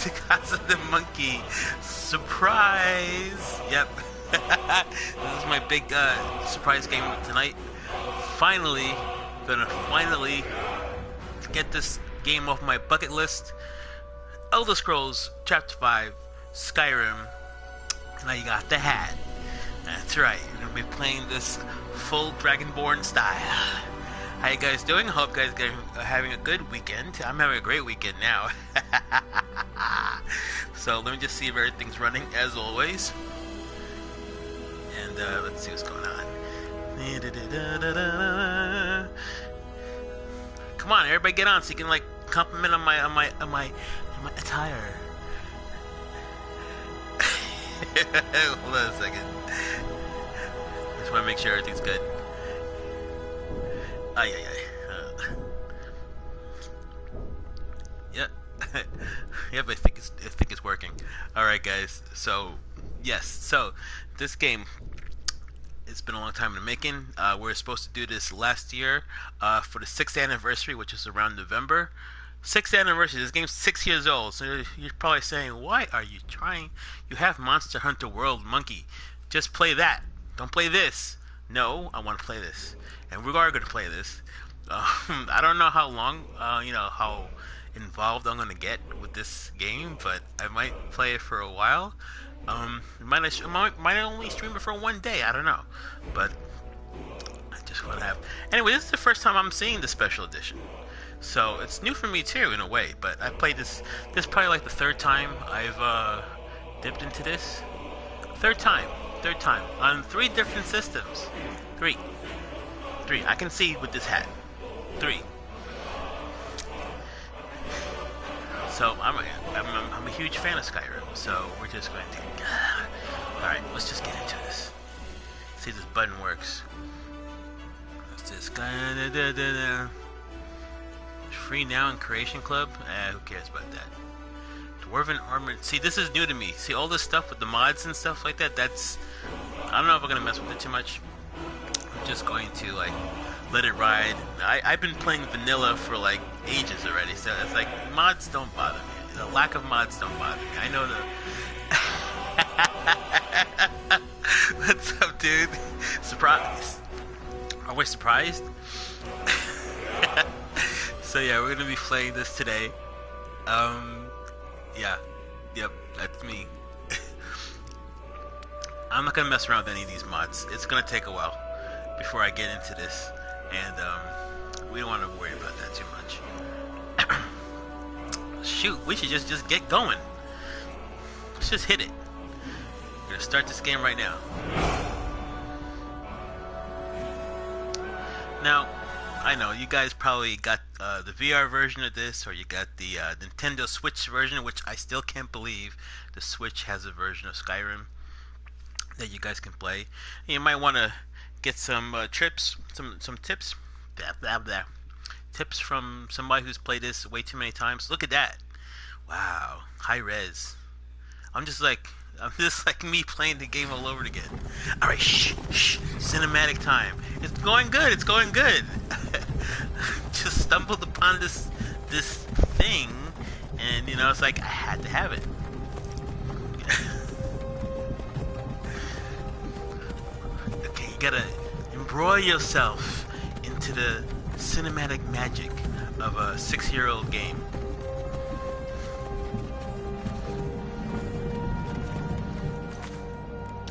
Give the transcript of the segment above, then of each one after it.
to Casa the Monkey. Surprise! Yep. This is my big surprise game tonight. Finally, gonna finally get this game off my bucket list. Elder Scrolls Chapter 5, Skyrim. And I got the hat. That's right, I'm gonna be playing this full Dragonborn style. How you guys doing? Hope you guys are having a good weekend. I'm having a great weekend now. So let me just see if everything's running as always. And let's see what's going on. Come on, everybody get on so you can like compliment on my attire. Hold on a second. Just want to make sure everything's good. Ay. Yep. Yep, I think it's working. Alright guys, so yes, so this game, it's been a long time in the making. We're supposed to do this last year for the 6th anniversary, which is around November. 6th anniversary, this game's 6 years old, so you're probably saying, why are you trying? You have Monster Hunter World Monkey. Just play that. Don't play this. No, I want to play this. And we are going to play this. I don't know how long, how involved I'm going to get with this game, but I might play it for a while. Might only stream it for one day, I don't know. But I just want to have... Anyway, this is the first time I'm seeing the special edition. So it's new for me too, in a way. But I played this is probably like the third time I've dipped into this. Third time. On 3 different systems. 3. I can see with this hat. 3. So I'm a huge fan of Skyrim. So we're just going to. All right, let's just get into this. See if this button works. What's this? Free now in Creation Club. Who cares about that? Dwarven Armored. See, this is new to me. See all this stuff with the mods and stuff like that. That's. I don't know if I'm gonna mess with it too much. I'm just going to like let it ride. I've been playing vanilla for like ages already, so it's like mods don't bother me. The lack of mods don't bother me. I know the. What's up, dude? Surprise! Are we surprised? So yeah, we're gonna be playing this today. Yeah, yep, that's me. I'm not gonna mess around with any of these mods. It's gonna take a while before I get into this, and we don't want to worry about that too much. Shoot, we should just get going. Let's just hit it. We're gonna start this game right now. Now, I know you guys probably got the VR version of this, or you got the Nintendo Switch version, which I still can't believe the Switch has a version of Skyrim that you guys can play. And you might want to get some tips, tips from somebody who's played this way too many times. Look at that! Wow, high res. I'm just like me playing the game all over again. All right, shh, cinematic time. It's going good. Just stumbled upon this thing, and it's like I had to have it. Okay, you gotta embroil yourself into the cinematic magic of a 6-year-old game.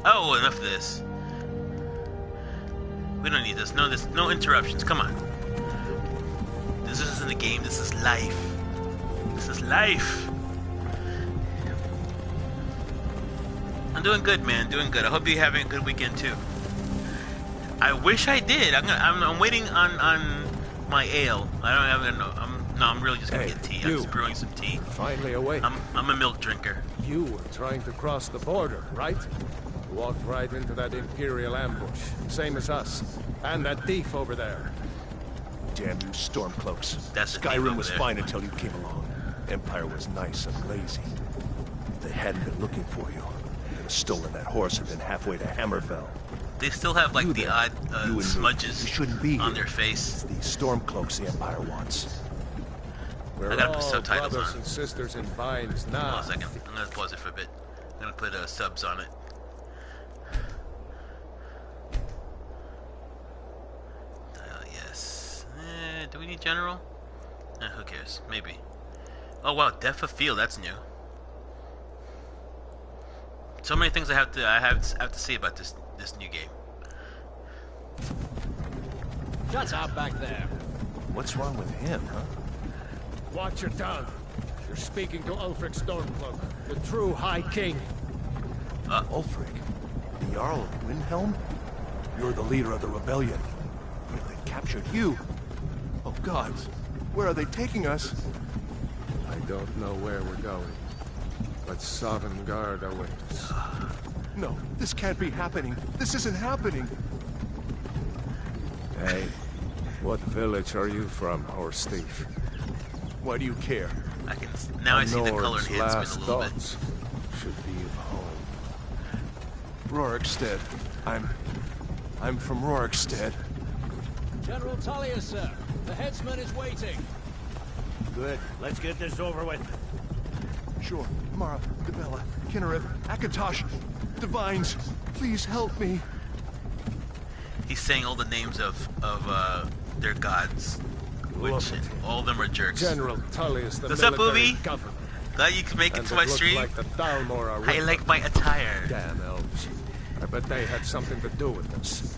Oh, enough of this. We don't need this. No interruptions. Come on. This isn't a game. This is life. I'm doing good, man. Doing good. I hope you're having a good weekend too. I wish I did. I'm waiting on my ale. I don't have. I'm really just gonna get tea. I'm just brewing some tea. Finally awake. I'm a milk drinker. You were trying to cross the border, right? Walked right into that Imperial ambush, same as us. And that thief over there. Damn you Stormcloaks. That's Skyrim was fine until you came along. Empire was nice and lazy. If they hadn't been looking for you, they'd have stolen that horse and been halfway to Hammerfell. They still have like the odd smudges you shouldn't be on their face. It's these Stormcloaks the Empire wants. We're gotta put all subtitles brothers on. and sisters in binds Hold on now. a second. I'm gonna pause it for a bit. I'm gonna put subs on it. Yes. Do we need general? Who cares? Maybe. Oh wow, depth of field. That's new. So many things I have to see about this new game. Shut up back there. What's wrong with him, huh? Watch your tongue. You're speaking to Ulfric Stormcloak, the true High King. Ulfric? The Jarl of Windhelm? You're the leader of the rebellion. If they captured you... Oh gods, where are they taking us? I don't know where we're going, but Sovngarde awaits. No, this can't be happening. This isn't happening. Hey, what village are you from, horse thief? Why do you care? Now I see the color Nord's enhancement last a little bit. thoughts should be of home. Rorikstead. I'm from Rorikstead. General Tullius, sir. The headsman is waiting. Good. Let's get this over with. Sure. Mara, Debella, Kinnereth, Akatosh, Divines, please help me. He's saying all the names of their gods, which all of them are jerks. General Tullius, the What's up, military booby? governor. Glad you can make it And to it my looked stream. like the Dalmor are I with like them. my attire. Damn elves. I bet they had something to do with this.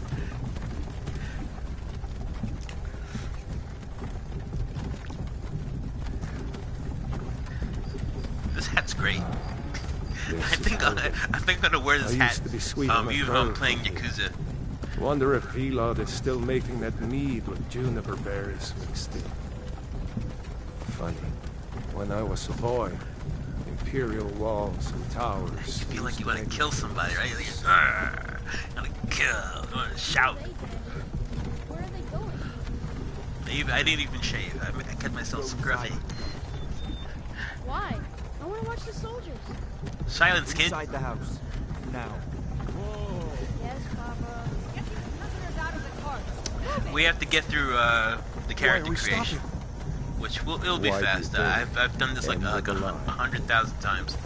This hat's great. This I is think horrible. I think I'm gonna wear this I hat. used to be sweet on a Even girl though I'm playing from here. Yakuza. Wonder if Velod is still making that mead with juniper berries mixed in. Funny. When I was a boy, imperial walls and towers. You feel like used you to want to make kill me somebody, right? Like, nervous. I want to kill. I want to shout. Where are they going? I didn't even shave. I kept myself scruffy. Why? I want to watch the soldiers. Silence, kid. Inside the house. Now. Yes, Papa. Get these prisoners out of the carts. We have to get through the character Why are we creation, stopping? which it'll be Why do you fast. think? I've done this like End of the line. 100,000 times.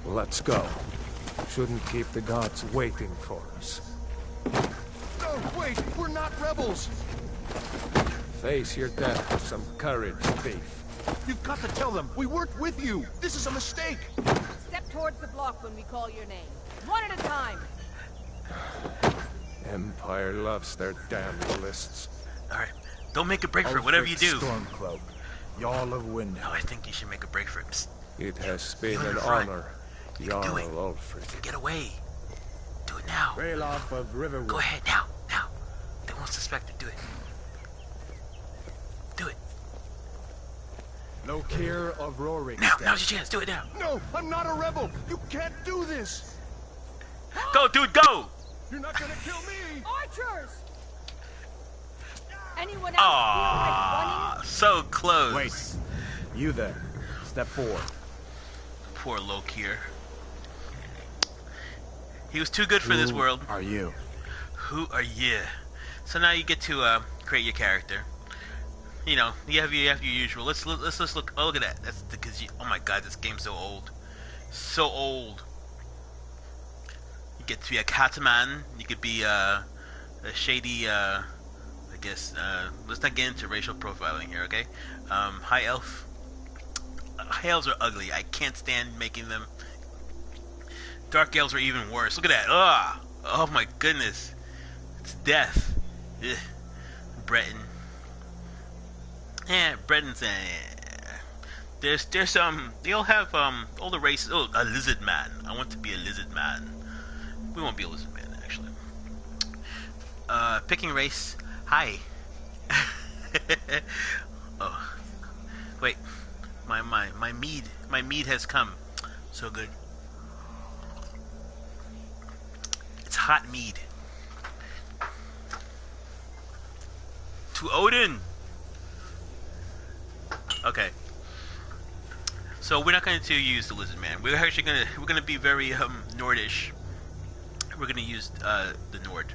Let's go. Shouldn't keep the gods waiting for us. No, wait, we're not rebels. Face your death with some courage, thief. You've got to tell them we weren't with you. This is a mistake. Step towards the block when we call your name. One at a time. Empire loves their damn lists. All right, don't make a break for it. Whatever you do. Stormcloak. Jarl of Windhelm. No, I think you should make a break for it. Psst, It has been You're in an the front. honor, You can do Jarl it. Ulfric. get away. Do it now. Ralof of Riverwood. Go ahead now. Now. They won't suspect it. Do it. Do it. Lokir of Rorik. Now. Now's your chance. Do it now. No, I'm not a rebel. You can't do this. Go, dude. Go. You're not gonna kill me. Archers! Anyone else feel like Ah, so close. Wait. You there. Step forward. Poor Lokir. He was too good for this world. Are you? Who are you? So now you get to create your character. You know, you have your usual. Let's just look. Oh, look at that. That's because oh my god, this game's so old, so old. You get to be a Kataman. You could be a shady. I guess. Let's not get into racial profiling here, okay? High elf. High elves are ugly. I can't stand making them. Dark elves are even worse. Look at that. Ugh. Oh my goodness. It's death. Ugh. Breton. Yeah, Breton's there's they all have all the races. Oh, a lizard man. I want to be a lizard man. We won't be a lizard man actually. Picking race. Hi. Oh. Wait. My mead has come. So good. It's hot mead. To Odin. Okay. So we're not going to use the lizard man. We're actually gonna be very Nordish. We're gonna use the Nord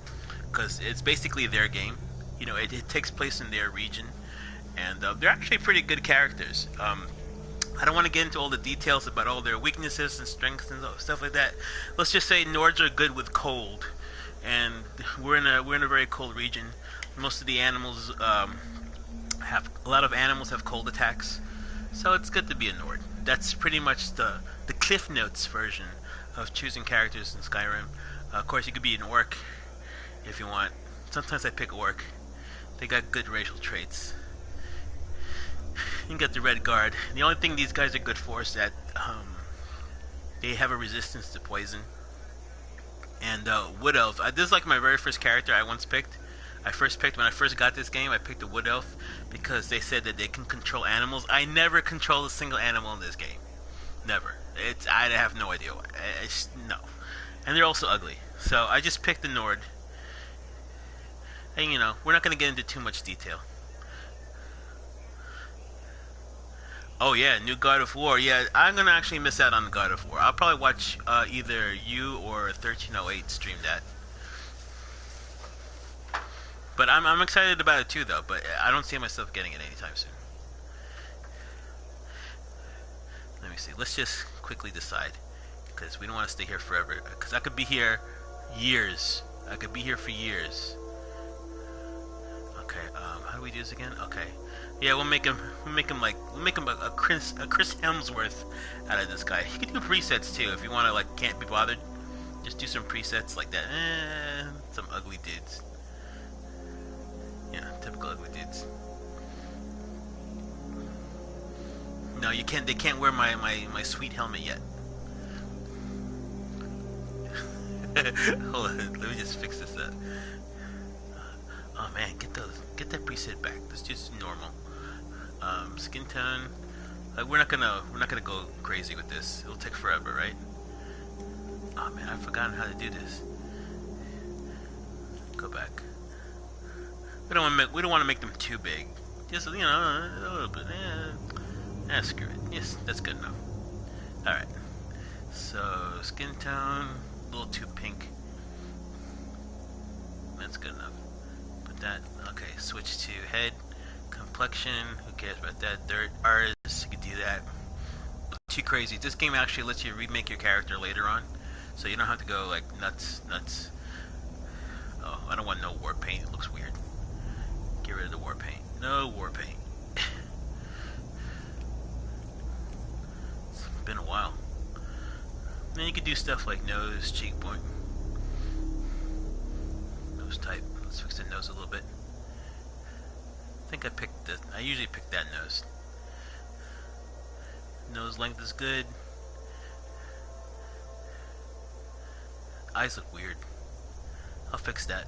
because it's basically their game, You know, it takes place in their region, and they're actually pretty good characters. I don't want to get into all the details about all their weaknesses and strengths and stuff like that. Let's just say Nords are good with cold, and we're in a very cold region. Most of the animals have a lot of animals have cold attacks, so it's good to be a Nord. That's pretty much the Cliff Notes version of choosing characters in Skyrim. Of course, you could be an orc if you want. Sometimes I pick orc. They got good racial traits. You got the Red Guard. The only thing these guys are good for is that they have a resistance to poison. And Wood Elf. This is like my very first character I once picked. When I first got this game, I picked a Wood Elf because they said that they can control animals. I never control a single animal in this game. Never. I have no idea why. No. And they're also ugly. So I just picked the Nord. And you know, we're not going to get into too much detail. Oh yeah, new God of War. Yeah, I'm gonna actually miss out on the God of War. I'll probably watch either you or 1308 stream that. But I'm excited about it too, though. But I don't see myself getting it anytime soon. Let me see. Let's just quickly decide, because we don't want to stay here forever. Because I could be here years. I could be here for years. Okay. How do we do this again? Okay. Yeah, we'll make him a Chris Hemsworth out of this guy. You can do presets too if you want to, like, can't be bothered. Just do some presets like that. Some ugly dudes. Yeah, typical ugly dudes. No, you can't. They can't wear my sweet helmet yet. Hold on, let me just fix this up. Oh man, get that preset back. Let's just normal. Skin tone. We're not gonna go crazy with this. It'll take forever, right? Oh man, I've forgotten how to do this. Go back. We don't want to make them too big. Just, you know, a little bit. Screw it. Yes, that's good enough. All right. So skin tone, a little too pink. That's good enough. Put that. Okay. Switch to head. Complexion, who cares about that? Dirt, artists, you could do that. Too crazy. This game actually lets you remake your character later on, so you don't have to go like nuts. Oh, I don't want no war paint. It looks weird. Get rid of the war paint. No war paint. It's been a while. Then you could do stuff like nose, cheekbone, nose type. Let's fix the nose a little bit. I think I usually pick that nose. Nose length is good. Eyes look weird. I'll fix that.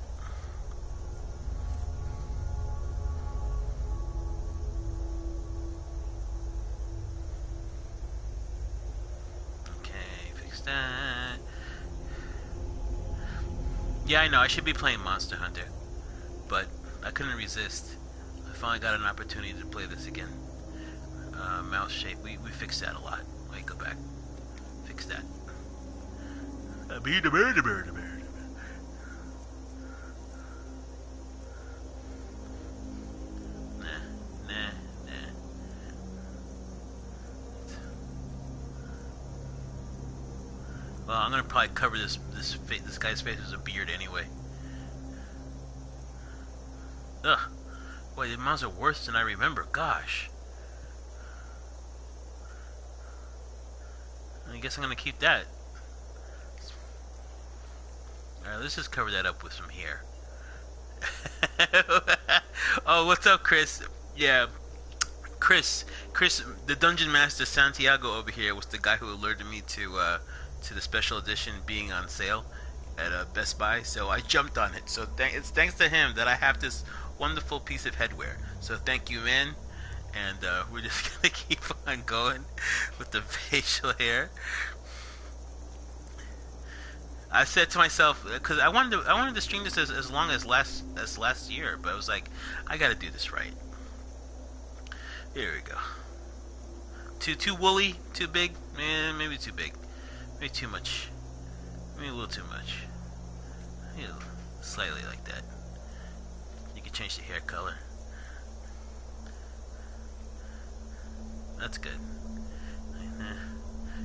Okay, fix that. Yeah, I know, I should be playing Monster Hunter, but I couldn't resist. I finally got an opportunity to play this again. Mouse shape, we fixed that a lot. Wait, go back. Fix that. Nah. Well, I'm gonna probably cover this guy's face with a beard anyway. Ugh. Boy, the mounts are worse than I remember. Gosh. I guess I'm gonna keep that. Alright, let's just cover that up with some hair. Oh, what's up, Chris? Yeah, Chris, the Dungeon Master Santiago over here was the guy who alerted me to the special edition being on sale at Best Buy. So I jumped on it. So it's thanks to him that I have this wonderful piece of headwear. So thank you, man. And we're just gonna keep on going with the facial hair. I said to myself, because I wanted to stream this as long as last year, but I was like, I gotta do this right. Here we go. Too woolly, too big, maybe too big, maybe too much, maybe a little too much. Slightly like that. You can change the hair color. That's good.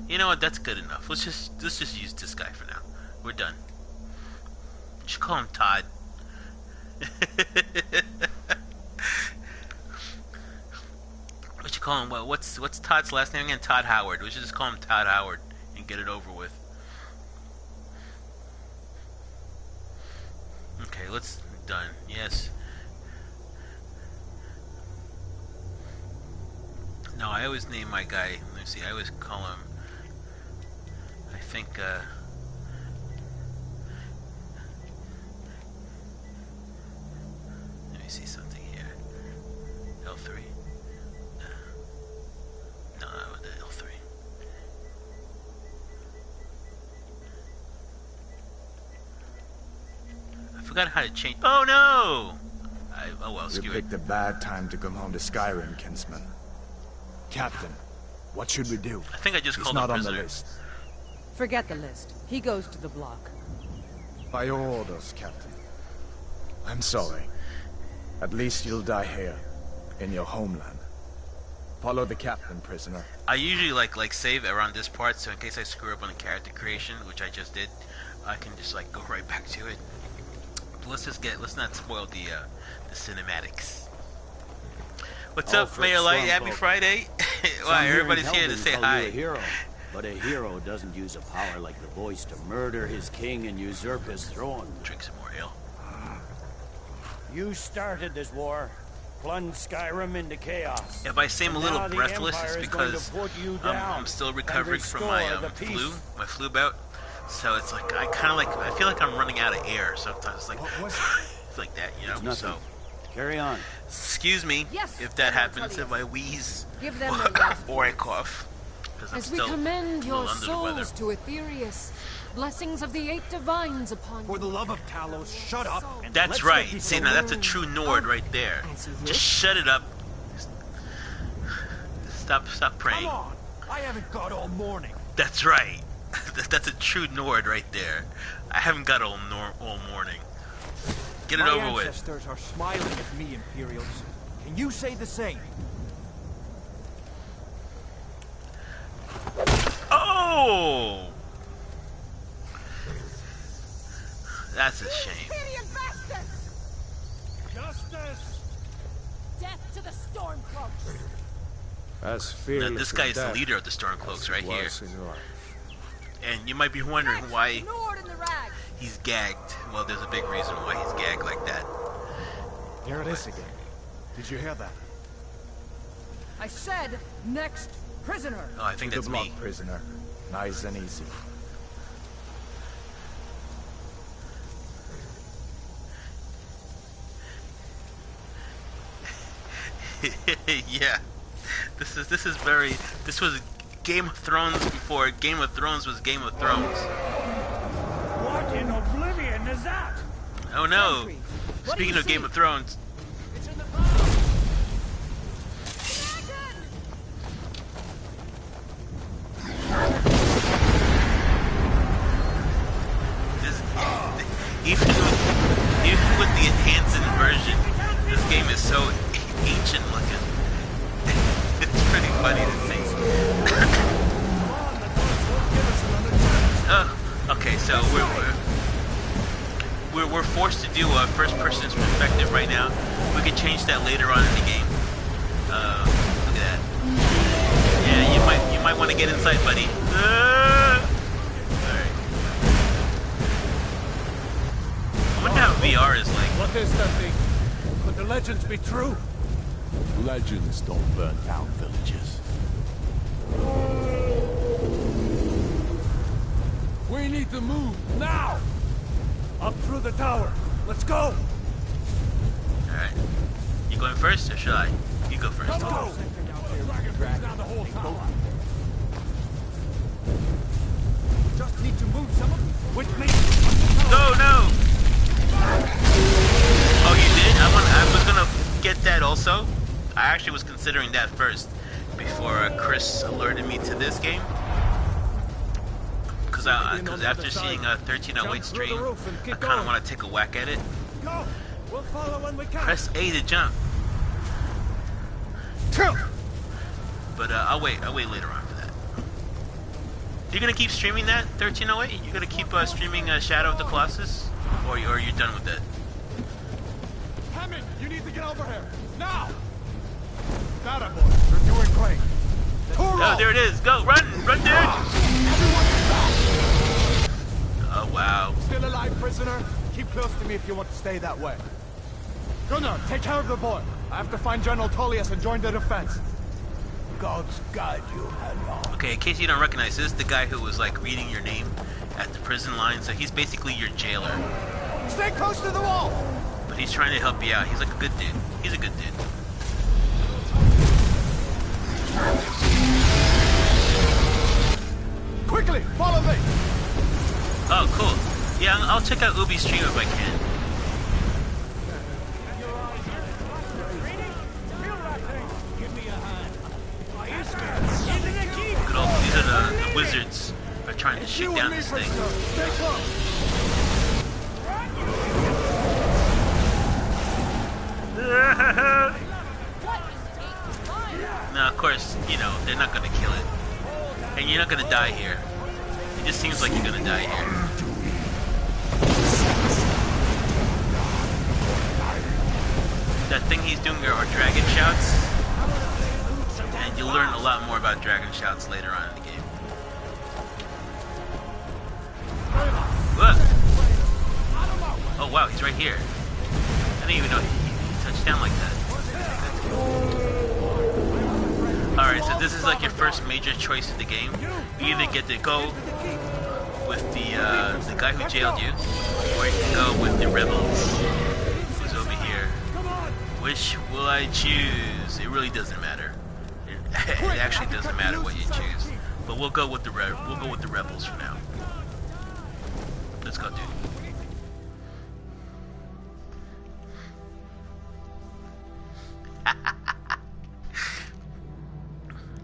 You know what? That's good enough. Let's just use this guy for now. We're done. Just call him Todd. What you call him? What's Todd's last name again? Todd Howard. We should just call him Todd Howard and get it over with. Okay, let's done. Yes. No, I always name my guy. Let me see. I always call him. I think. Let me see something here. L3. No, the L3. I forgot how to change. Oh no! Oh well, You screw it. picked a bad time to come home to Skyrim, kinsman. Captain, what should we do? I think I just He's called not him on the prisoner. list. Forget the list. He goes to the block. By your orders, Captain. I'm sorry. At least you'll die here, in your homeland. Follow the captain, prisoner. I usually like save around this part, so in case I screw up on the character creation, which I just did, I can just like go right back to it. But let's not spoil the cinematics. What's up, Mayor Light? Happy Friday! Wow, everybody's here to say hi. A hero, but a hero doesn't use a power like the voice to murder his king and usurp his throne. Drink some more ale. You started this war, plunged Skyrim into chaos. If I seem a little Now the breathless, Empire it's is going to because put you down I'm still and recovering from my restore the peace. flu bout. So it's like I feel like I'm running out of air sometimes. It's like it's like that, you know. Nothing. So Carry on. excuse me Yes, if that I'll happens, tell if you. I wheeze Give them their rest. or I cough, because I'm As we still commend a your little under the weather. souls to Aetherius, blessings of the 8 divines upon you. For the love of Talos, shut up and That's let's right. get these See, now that's a true Nord right there. Just shut it up. Stop praying. Come on! I haven't got all morning. That's right. That's a true Nord right there. I haven't got all morning. Get it My over with. ancestors are smiling at me, Imperials. Can you say the same? Oh! That's a shame. Justice! Death to the Stormcloaks! As Now, fearless this guy in is the death leader of the Stormcloaks right here. was in life. And you might be wondering why Nord in the rags. he's gagged. Well, there's a big reason why he's gagged like that. Here it is again. Did you hear that? I said next prisoner. Oh, I think To that's the block, me. prisoner. Nice and easy. Yeah. This was Game of Thrones before Game of Thrones was Game of Thrones. What in oblivion is that? Oh no. Sentry, what do Speaking you of Game see? of Thrones, It's in the this even with the enhanced version, this game is so ancient looking. It's pretty funny to see. Oh, okay, so we're forced to do a first-person perspective right now. We can change that later on in the game. Look at that. Yeah, you might want to get inside, buddy. Alright. I wonder how VR is like. What is that thing? Could the legends be true? Legends don't burn down villages. We need to move now. Up through the tower. Let's go. Alright. You going first or should I? You go first. Go. Just need to move some of them with me. No! Oh, you did? I was gonna get that also. I actually was considering that first before Chris alerted me to this game. Because after seeing a 1308 stream, I kind of want to take a whack at it. Go! We'll follow when we can. Press A to jump. But I'll wait later on for that. You gonna keep streaming that 1308? You gonna keep streaming Shadow of the Colossus, or you're done with it? Hammond, you need to get over here now. That boy, you're doing great. Oh, there it is. Go, run, dude. Oh wow. Still alive, prisoner? Keep close to me if you want to stay that way. Gunnar, take care of the boy. I have to find General Tullius and join the defense. Gods guide you, Helga. Okay, in case you don't recognize, this is the guy who was like reading your name at the prison line, so he's basically your jailer. Stay close to the wall! But he's trying to help you out. He's like a good dude. He's a good dude. Quickly, follow me! Oh, cool. Yeah, I'll check out Ubi's stream if I can. Good old, these are the wizards are trying to shoot down this thing. Now, of course, you know, they're not gonna kill it. And you're not gonna die here. It just seems like you're gonna die here. That thing he's doing there are dragon shouts. And you'll learn a lot more about dragon shouts later on in the game. Look! Oh wow, he's right here. I didn't even know he touched down like that. Alright, so this is like your first major choice of the game. You either get to go with the guy who jailed you, or you can go with the rebels who's over here. Which will I choose? It really doesn't matter. It actually doesn't matter what you choose. But we'll go with the rebels for now. Let's go, dude.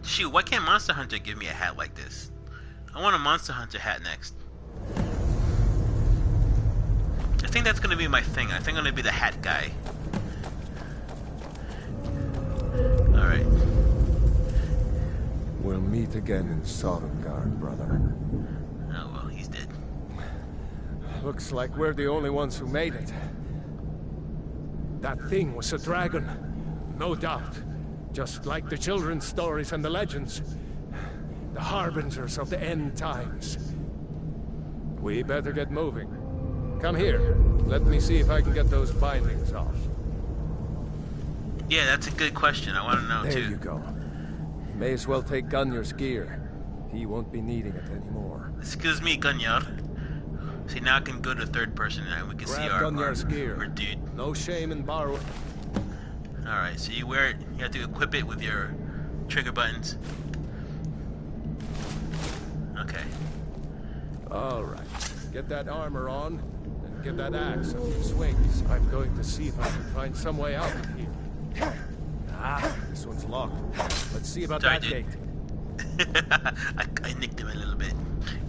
Shoot, why can't Monster Hunter give me a hat like this? I want a Monster Hunter hat next. I think that's gonna be my thing. I think I'm gonna be the hat guy. Alright. We'll meet again in Sovngarde, brother. Oh well, he's dead. Looks like we're the only ones who made it. That thing was a dragon. No doubt. Just like the children's stories and the legends. The harbingers of the end times. We better get moving. Come here. Let me see if I can get those bindings off. Yeah, that's a good question. I want to know, There too. you go. May as well take Gunnar's gear. He won't be needing it anymore. Excuse me, Gunnar. See, now I can go to third person and we can see Grab our Gunnar's gear. dude. No shame in borrowing. Alright, so you wear it, you have to equip it with your trigger buttons. Okay. Alright. Get that armor on, and give that axe a few swings. I'm going to see if I can find some way out of here. Ah, this one's locked. Let's see about Sorry, that dude. gate. I nicked him a little bit.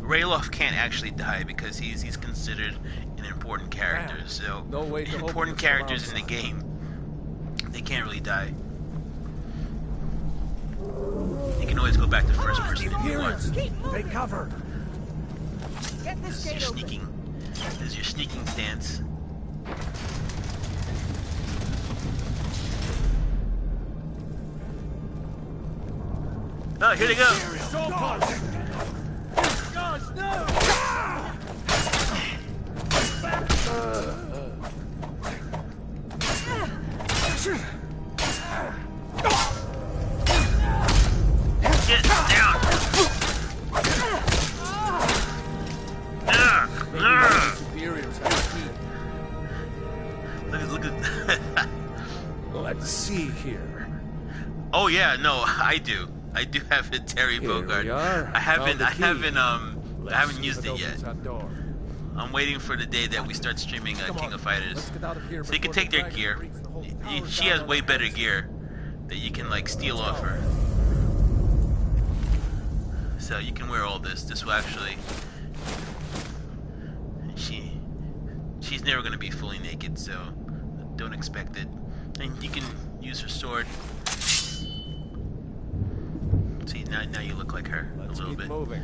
Rayloff can't actually die because he's considered an important character. So No way to open important this from characters in the game, they can't really die. You can always go back to first person if you want. Take cover. Get this This is gate your open. sneaking. This is your sneaking stance. Oh, here they go. Get down. Look at. Let's see here. Oh yeah, no, I do have a Terry Here Bogard. we are. I haven't Found the key. used it yet. I'm waiting for the day that we start streaming King of Fighters, so you can take their gear. She has way better gear that you can like steal off her. So you can wear all this. This will actually. She's never gonna be fully naked, so don't expect it. And you can use her sword. See, now you look like her a little bit. Moving.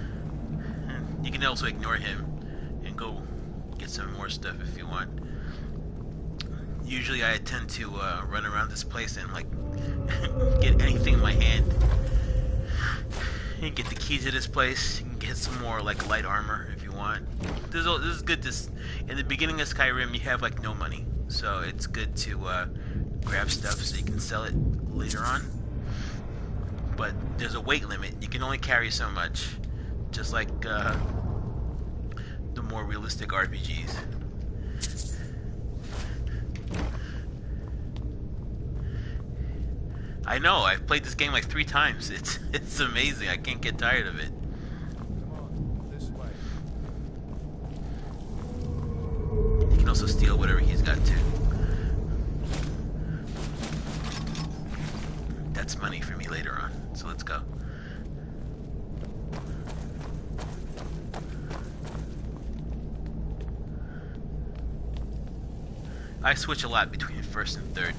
And you can also ignore him and go get some more stuff if you want. Usually I tend to run around this place and like get anything in my hand. You can get the key to this place. You can get some more like light armor if you want. This is good. In the beginning of Skyrim, you have like no money, so it's good to grab stuff so you can sell it later on. But there's a weight limit. You can only carry so much, just like the more realistic RPGs. I know, I've played this game like 3 times. It's amazing. I can't get tired of it. This way. You can also steal whatever he's got too. That's money for me later on. So let's go. I switch a lot between first and third.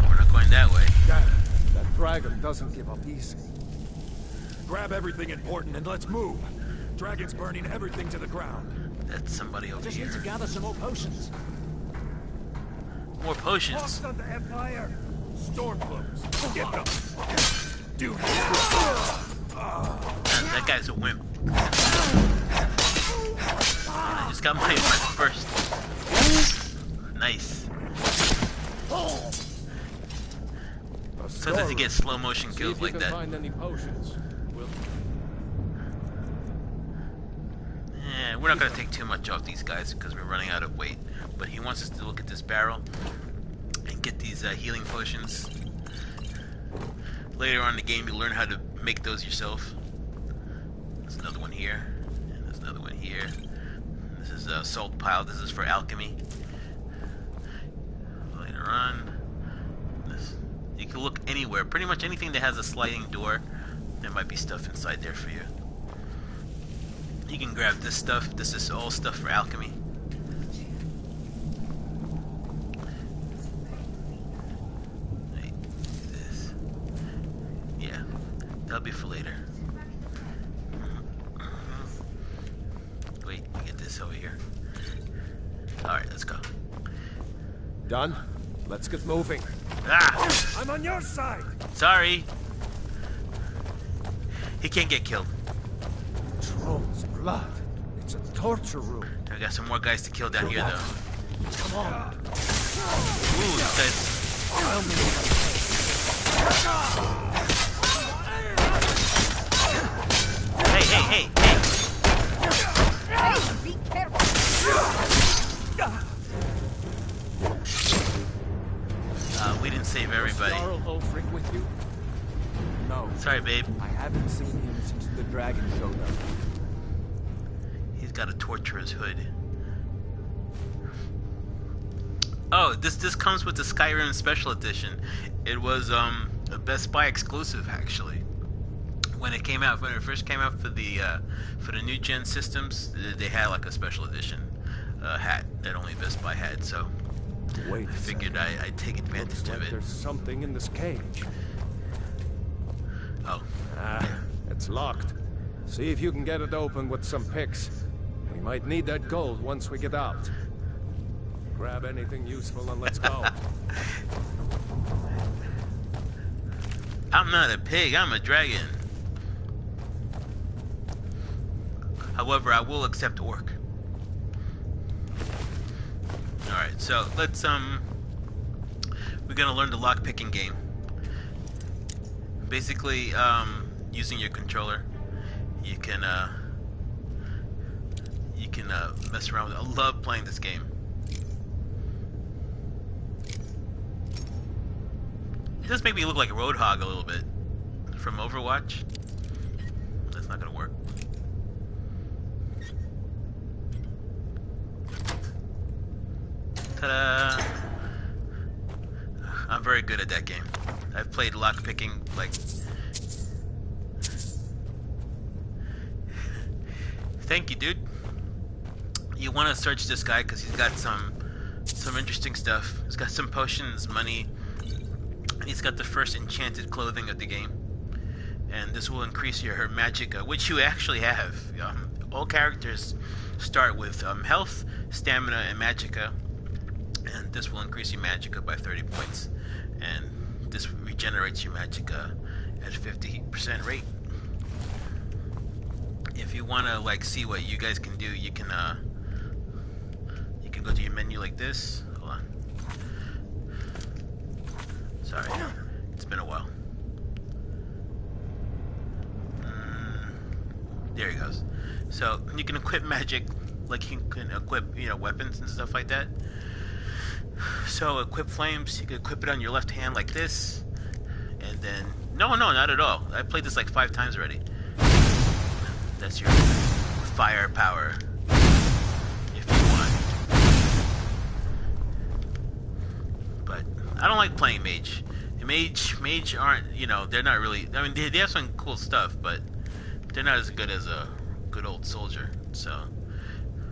We're not going that way. Damn, that dragon doesn't give up easy. Grab everything important and let's move. Dragon's burning everything to the ground. That's somebody over Just here. need to gather some more potions. More potions. On the Empire. Stormcloaks. Get them. Dude. That guy's a wimp. I just got my first. Nice. Sometimes you get slow motion See kills if you like can that. find any potions. Yeah, we're not gonna take too much off these guys because we're running out of weight. But he wants us to look at this barrel and get these healing potions. Later on in the game, you learn how to make those yourself. There's another one here, and there's another one here. This is a salt pile. This is for alchemy. Later on, you can look anywhere. Pretty much anything that has a sliding door, there might be stuff inside there for you. You can grab this stuff. This is all stuff for alchemy. Wait, this. Yeah, that'll be for later. Wait, we get this over here. Alright, let's go. Done? Let's get moving. Ah! I'm on your side. Sorry. He can't get killed. Troll's blood. It's a torture room. I got some more guys to kill down here, though. Come on. Ooh, this guy's... Hey, hey, hey, hey! Hey, be careful. We didn't save everybody. Jarl Ulfric with you? No, Sorry, babe. I haven't seen him since the dragon showed up. He's got a torturer's hood. Oh, this comes with the Skyrim Special Edition. It was a Best Buy exclusive, actually. When it came out, when it first came out for the new gen systems, they had like a special edition hat that only Best Buy had. So Wait. I figured I'd take Looks advantage like of it. there's something in this cage. Oh, It's locked. See if you can get it open with some picks. We might need that gold once we get out. Grab anything useful and let's go. I'm not a pig. I'm a dragon. However, I will accept orc. Alright, so let's, we're gonna learn the lock-picking game. Basically, using your controller, you can mess around with it. I love playing this game. It does make me look like a Roadhog a little bit from Overwatch. That's not gonna work. Ta-da! I'm very good at that game. I've played lockpicking like Thank you, dude. You want to search this guy because he's got some interesting stuff. He's got some potions, money. He's got the first enchanted clothing of the game, and this will increase your magicka, which you actually have. All characters start with health, stamina, and magicka, and this will increase your magicka by 30 points, and this regenerates your magicka at 50% rate. If you want to like see what you guys can do, you can go to your menu like this. Hold on. Sorry, it's been a while. There he goes. So you can equip magic, like you can equip, weapons and stuff like that. So equip flames. You can equip it on your left hand like this, and then no, not at all. I played this like 5 times already. That's your fire power, if you want. But I don't like playing mage. Mage aren't, they're not really. I mean, they have some cool stuff, but they're not as good as a good old soldier. So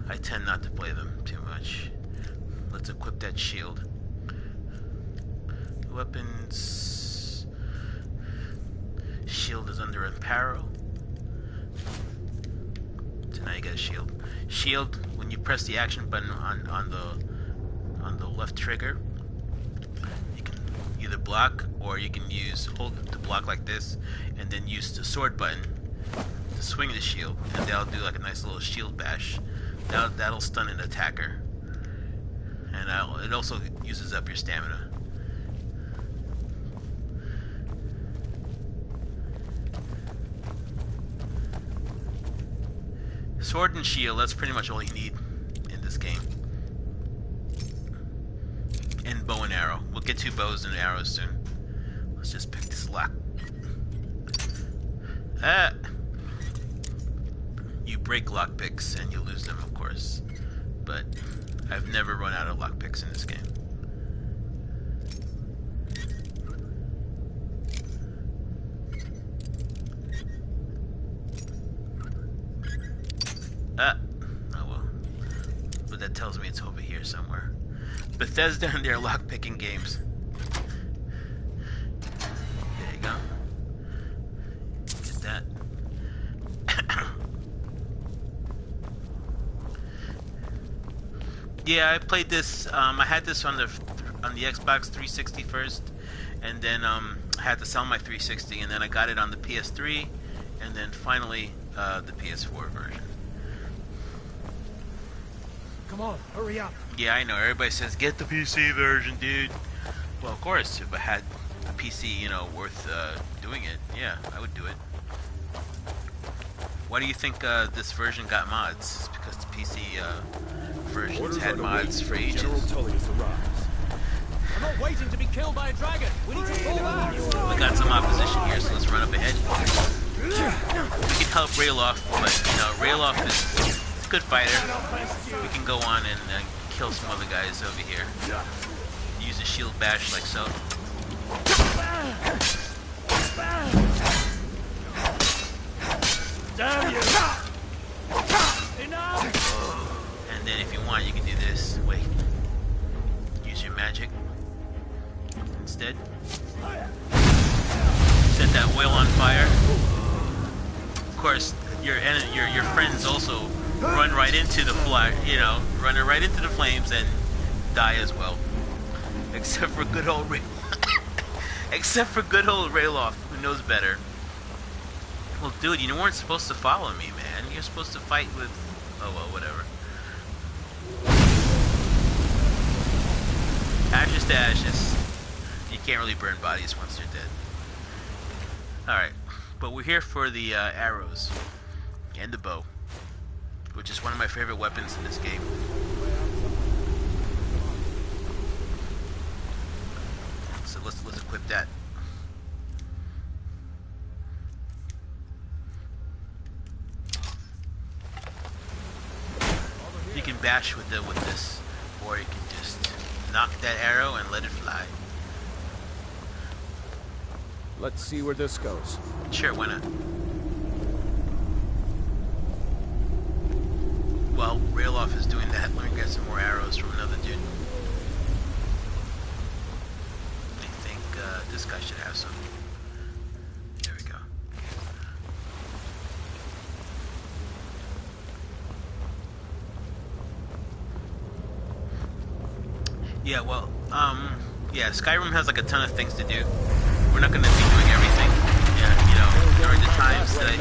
I tend not to play them too much. Let's equip that shield. Weapons. Shield is under apparel. So now you got a shield. Shield, when you press the action button on the left trigger, you can either block or you can hold the block like this and then use the sword button to swing the shield, and that'll do like a nice little shield bash. That'll stun an attacker, and it also uses up your stamina. Sword and shield, that's pretty much all you need in this game. And bow and arrow. We'll get 2 bows and arrows soon. Let's just pick this lock. You break lockpicks and you lose them, of course. But I've never run out of lockpicks in this game. Oh well. But that tells me it's over here somewhere. Bethesda and their lockpicking games. There you go. Get that. Yeah, I played this. I had this on the Xbox 360 first, and then I had to sell my 360, and then I got it on the PS3, and then finally the PS4 version. Come on, hurry up. Yeah, I know. Everybody says get the PC version, dude. Well, of course, if I had a PC, worth doing it, yeah, I would do it. Why do you think this version got mods? It's because the PC versions had mods for ages. General Tullius arrives. I'm not waiting to be killed by a dragon. We need to fall back. We got some opposition here, so let's run up ahead. We can help Rayloff, but Rayloff is a good fighter. We can go on and kill some other guys over here. Use a shield bash like so. Damn you! Enough! And then if you want, you can do this. Wait. Use your magic instead. Set that oil on fire. Of course, your friends also run right into the running right into the flames and die as well. Except for good old Rayloff, who knows better. Well, dude, you weren't supposed to follow me, man. You're supposed to fight with... Oh, well, whatever. Ashes to ashes. You can't really burn bodies once they're dead. Alright. But we're here for the arrows. And the bow. Which is one of my favorite weapons in this game. So let's equip that. You can bash with this, or you can just knock that arrow and let it fly. Let's see where this goes. Sure, why not? While Rayloff is doing that, let me get some more arrows from another dude. I think this guy should have some. There we go. Yeah, well, yeah, Skyrim has like a ton of things to do. We're not going to be doing everything. Yeah, you know, during the times that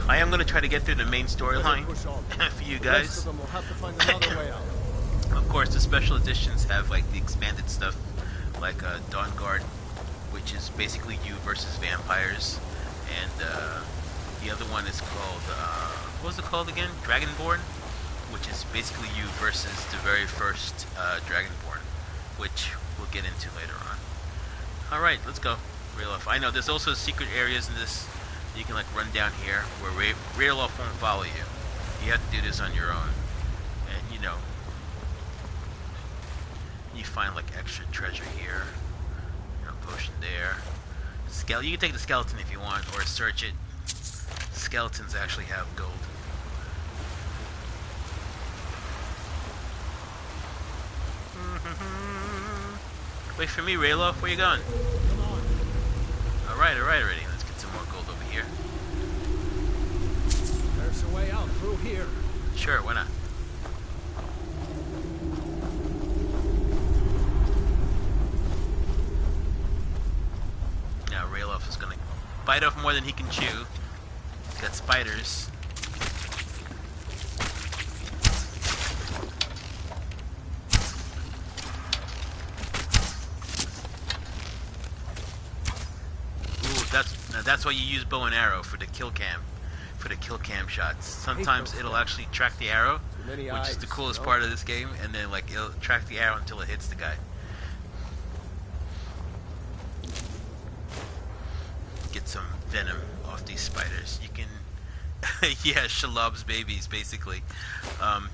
I am going to try to get through the main storyline for you guys. Of course, the special editions have like the expanded stuff, like Dawn Guard, which is basically you versus vampires, and the other one is called what was it called again? Dragonborn, which is basically you versus the very first Dragonborn, which we'll get into later on. All right, let's go. Rayloff. I know there's also secret areas in this. You can like run down here where Rayloff won't follow you. You have to do this on your own, and you know. You find like extra treasure here. You know, potion there. You can take the skeleton if you want, or search it. Skeletons actually have gold. Wait for me, Rayloff. Where you going? Alright, already. Let's get some more gold over here. There's a way out through here. Sure, why not? Now Rayloff is gonna bite off more than he can chew. He's got spiders. That's why you use bow and arrow for the kill cam shots. Sometimes it'll actually track the arrow, which is the coolest part of this game, and then like it'll track the arrow until it hits the guy. Get some venom off these spiders. You can, yeah, Shalob's babies basically.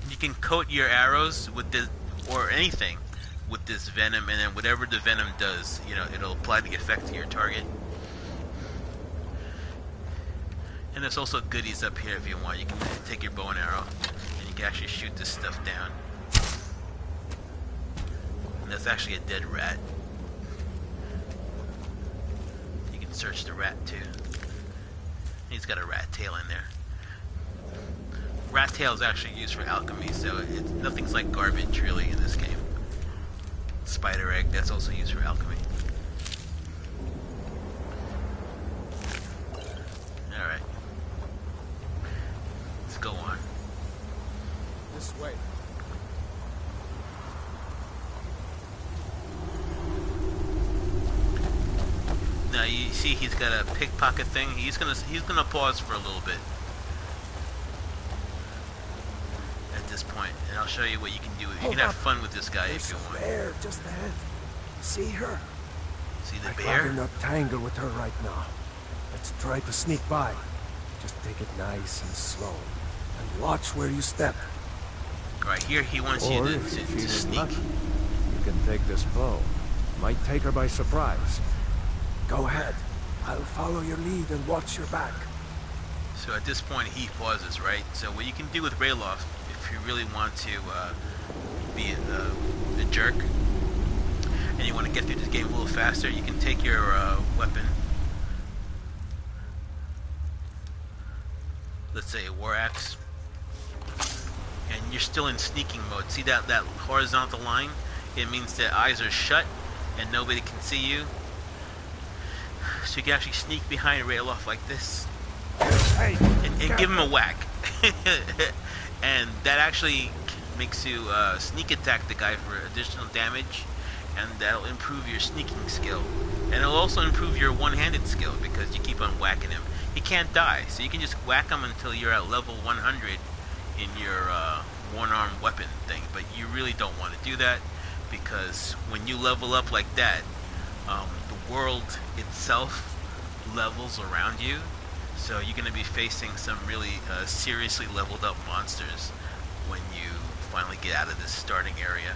You can coat your arrows with this or anything with this venom, and then whatever the venom does, you know, it'll apply the effect to your target. And there's also goodies up here if you want. You can take your bow and arrow, and you can actually shoot this stuff down. And that's actually a dead rat. You can search the rat too. He's got a rat tail in there. Rat tail is actually used for alchemy, so nothing's like garbage really in this game. Spider egg, that's also used for alchemy. Alright. Let's go on. This way. Now you see he's got a pickpocket thing. He's gonna pause for a little bit at this point, and I'll show you what you can do. You can have fun with this guy if you want. Bear just ahead. See her? See the I'd bear? rather not tangle with her right now. Let's try to sneak by. Just take it nice and slow, and watch where you step. Right here, he wants you to sneak. Lucky, you can take this bow. Might take her by surprise. Go ahead. I'll follow your lead and watch your back. So at this point, he pauses, right? So what you can do with Rayloff, if you really want to be a jerk, and you want to get through this game a little faster, you can take your weapon, let's say a war axe, and you're still in sneaking mode. See that horizontal line? It means that eyes are shut and nobody can see you. So you can actually sneak behind Rayloff like this and give him a whack. And that actually makes you sneak attack the guy for additional damage, and that'll improve your sneaking skill. And it'll also improve your one-handed skill because you keep on whacking him. He can't die, so you can just whack him until you're at level 100 in your one-arm weapon thing. But you really don't want to do that, because when you level up like that, the world itself levels around you, so you're going to be facing some really seriously leveled up monsters when you finally get out of this starting area,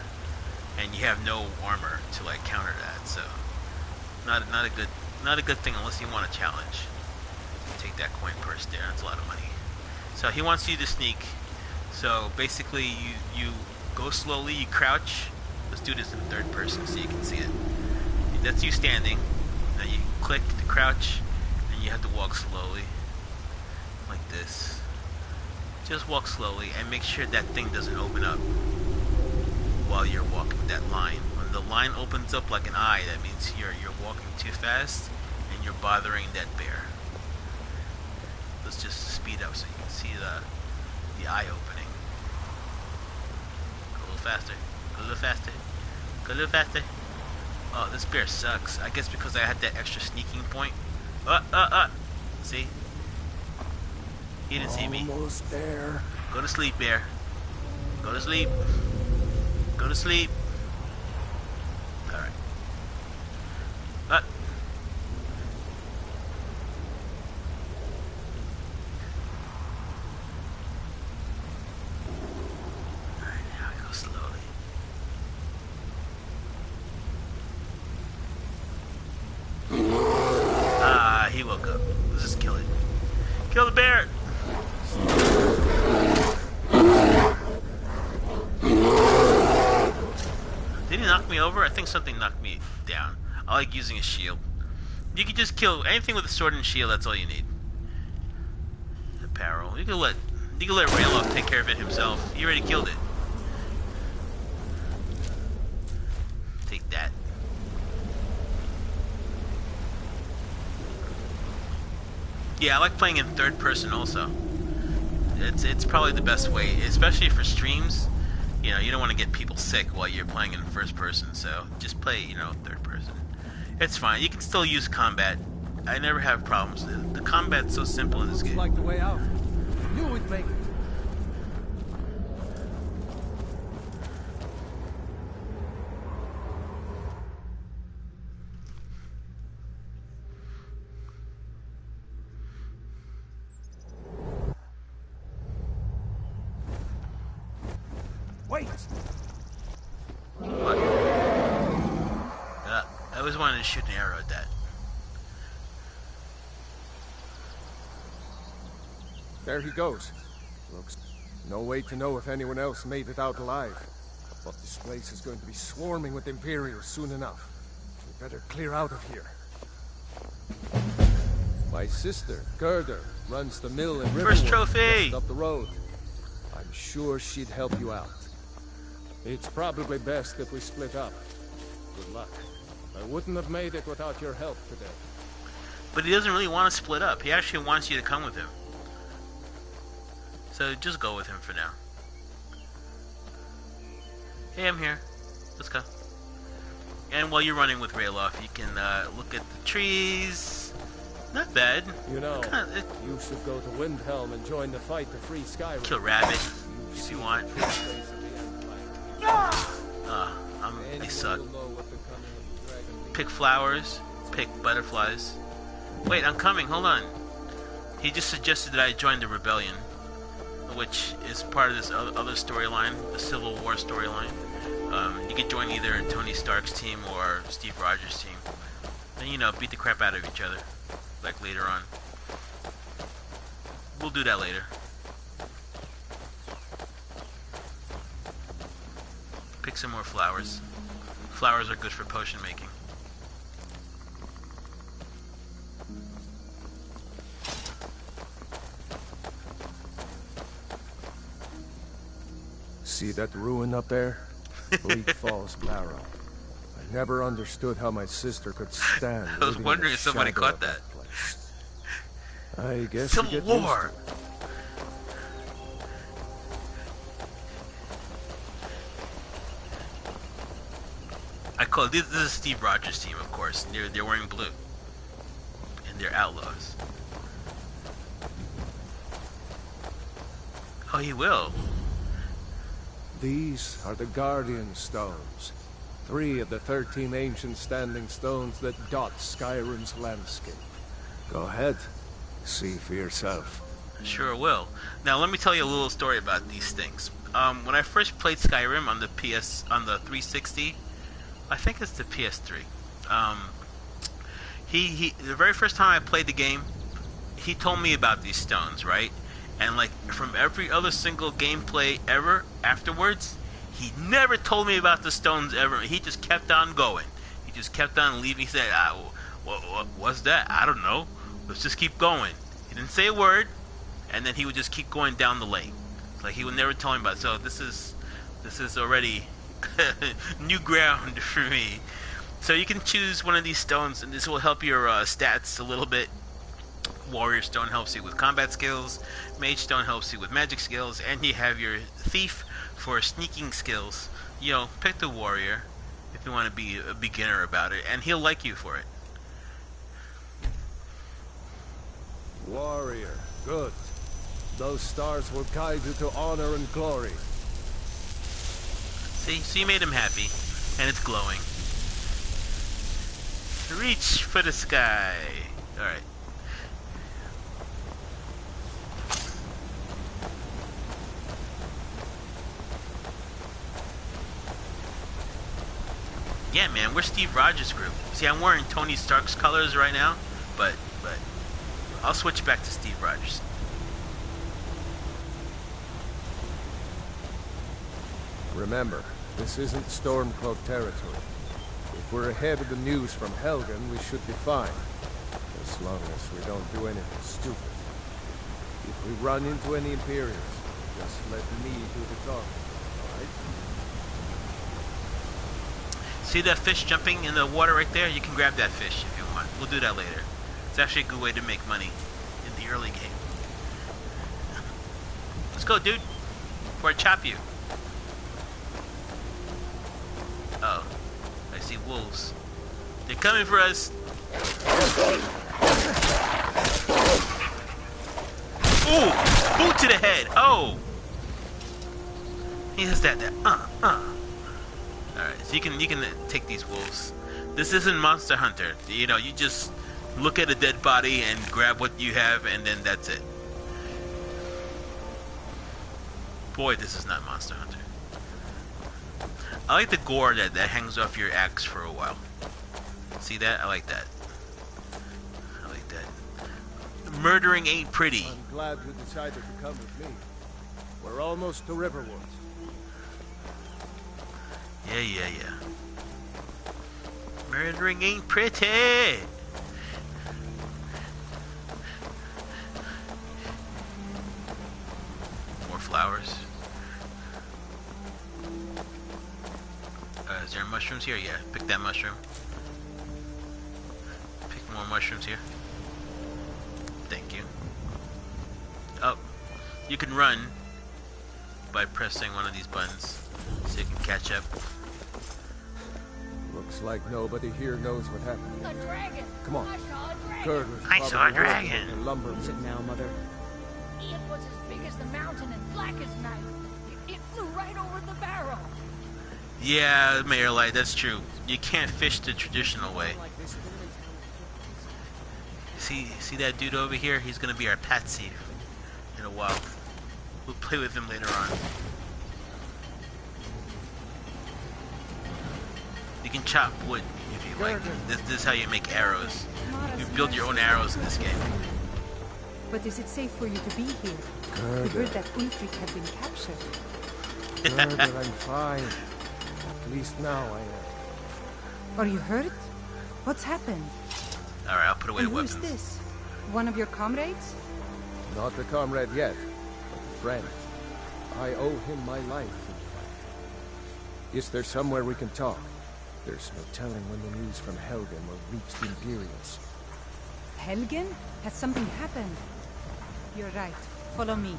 and you have no armor to like counter that. So not a good thing unless you want a challenge. Take that coin purse there. That's a lot of money. So he wants you to sneak. So basically, you go slowly, you crouch. Let's do this in third person so you can see it. That's you standing. Now you click to crouch, and you have to walk slowly, like this. Just walk slowly and make sure that thing doesn't open up while you're walking that line. When the line opens up like an eye, that means you're walking too fast and you're bothering that bear. Let's just speed up so you can see the eye opening. Go a little faster. Go a little faster. Go a little faster. Oh, this bear sucks. I guess because I had that extra sneaking point. See? He didn't see me. Almost there. Go to sleep, bear. Go to sleep. Go to sleep. Alright. Alright, now we go slowly. Ah, he woke up. Let's just kill it. Kill the bear! Did he knock me over? I think something knocked me down. I like using a shield. You can just kill anything with a sword and shield. That's all you need. Apparel. You can let Raylock take care of it himself. He already killed it. Take that. Yeah, I like playing in third person also. It's probably the best way, especially for streams. You know, you don't want to get people sick while you're playing in first person, so just play, you know, third person. It's fine. You can still use combat. I never have problems. The combat's so simple in this game. Looks like the way out. Knew we'd make it. Wait! What? I always wanted to shoot an arrow at that. There he goes. Looks no way to know if anyone else made it out alive. But this place is going to be swarming with Imperials soon enough. We better clear out of here. My sister, Gerda, runs the mill in Riverwood, First trophy! just up the road. I'm sure she'd help you out. It's probably best if we split up. Good luck. I wouldn't have made it without your help today. But he doesn't really want to split up. He actually wants you to come with him. So just go with him for now. Hey, I'm here. Let's go. And while you're running with Rayloff, you can look at the trees. Not bad. You know, you should go to Windhelm and join the fight to free Skyrim. Kill rabbit if you want. They suck. Pick flowers. Pick butterflies. Wait, I'm coming. Hold on. He just suggested that I join the rebellion, which is part of this other storyline, the Civil War storyline. You could join either Tony Stark's team or Steve Rogers' team. And, you know, beat the crap out of each other, like later on. We'll do that later. Pick some more flowers. Flowers are good for potion making. See that ruin up there? Bleak Falls Barrow. I never understood how my sister could stand. I was wondering if somebody caught that. Place. I guess Civil you get War! used to it. I call this is Steve Rogers' team, of course. They're wearing blue, and they're outlaws. Oh, he will. These are the Guardian Stones. 3 of the 13 ancient standing stones that dot Skyrim's landscape. Go ahead. See for yourself. Sure will. Now, let me tell you a little story about these things. When I first played Skyrim on the 360, I think it's the PS3. The very first time I played the game, he told me about these stones, right? And like from every other single gameplay ever afterwards, he never told me about the stones ever. He just kept on going. He just kept on leaving. He said, what's that? I don't know. Let's just keep going. He didn't say a word, and then he would just keep going down the lake. Like he would never tell me about it. So this is already new ground for me. So you can choose one of these stones, and this will help your stats a little bit. Warrior Stone helps you with combat skills, Mage Stone helps you with magic skills, and you have your Thief for sneaking skills. You know, pick the Warrior if you want to be a beginner about it, and he'll like you for it. Warrior, good. Those stars will guide you to honor and glory. See, so you made him happy, and it's glowing. Reach for the sky. Alright. Yeah, man, we're Steve Rogers' group. See, I'm wearing Tony Stark's colors right now, but I'll switch back to Steve Rogers. Remember, this isn't Stormcloak territory. If we're ahead of the news from Helgen, we should be fine. As long as we don't do anything stupid. If we run into any Imperials, just let me do the talking, alright? See that fish jumping in the water right there? You can grab that fish if you want. We'll do that later. It's actually a good way to make money in the early game. Let's go, dude. Before I chop you. Oh. I see wolves. They're coming for us. Ooh! Boot to the head. Oh! He has that. Alright, so you can take these wolves. This isn't Monster Hunter. You know, you just look at a dead body and grab what you have, and then that's it. Boy, this is not Monster Hunter. I like the gore that hangs off your axe for a while. See that? I like that. I like that. Murdering ain't pretty. I'm glad you decided to come with me. We're almost to Riverwoods. Yeah. Murdering ain't pretty. More flowers. Is there mushrooms here? Yeah, pick that mushroom. Pick more mushrooms here. Thank you. Oh, you can run by pressing one of these buttons so you can catch up. Looks like nobody here knows what happened. A dragon! Come on. I saw a dragon! Kurt was I saw a probably dragon. working in lumber. Is it now, Mother? It was as big as the mountain and black as night. It flew right over the barrel. Yeah, Mayor Light, that's true. You can't fish the traditional way. See that dude over here? He's gonna be our patsy in a while. We'll play with him later on. You can chop wood if you like. This is how you make arrows. You build your own arrows in this game. But is it safe for you to be here? We heard that Ulfric had been captured. Gerda, I'm fine. At least now I am. Are you hurt? What's happened? Alright, I'll put away And the who's weapons. this? One of your comrades? Not a comrade yet, but a friend. I owe him my life, in fact. Is there somewhere we can talk? There's no telling when the news from Helgen will reach the Imperials. Helgen? Has something happened? You're right. Follow me.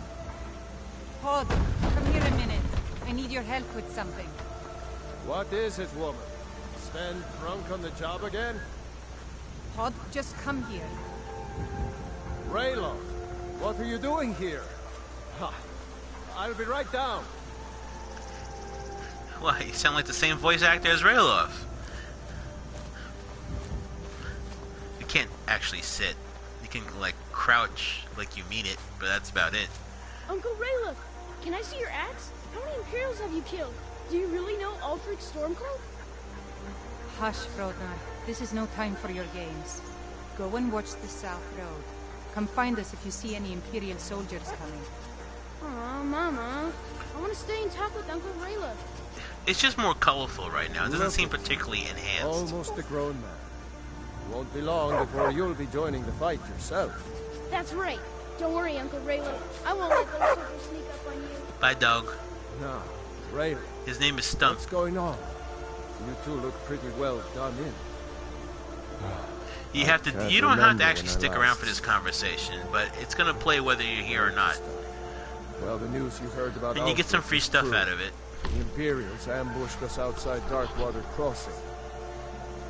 Pod, come here a minute. I need your help with something. What is it, woman? Sven drunk on the job again? Pod, just come here. Rayloff, what are you doing here? Ha! I'll be right down. Why, you sound like the same voice actor as Rayloff. You can't actually sit. You can, like, crouch like you mean it, but that's about it. Uncle Rayloff, can I see your axe? How many Imperials have you killed? Do you really know Ulfric's Stormcloak? Hush, Frodnar. This is no time for your games. Go and watch the South Road. Come find us if you see any Imperial soldiers coming. Aw, Mama. I want to stay and talk with Uncle Rayla. It's just more colorful right now. It doesn't seem particularly enhanced. Almost a grown man. It won't be long before you'll be joining the fight yourself. That's right. Don't worry, Uncle Rayla. I won't let those soldiers sneak up on you. Bye, dog. Now, Rayla, His name is Stump. what's going on? You two look pretty well done in. You have to. You don't have to actually stick around for this conversation, but it's gonna play whether you're here or not. Well, the news you heard about And you get some free stuff out of it. The Imperials ambushed us outside Darkwater Crossing.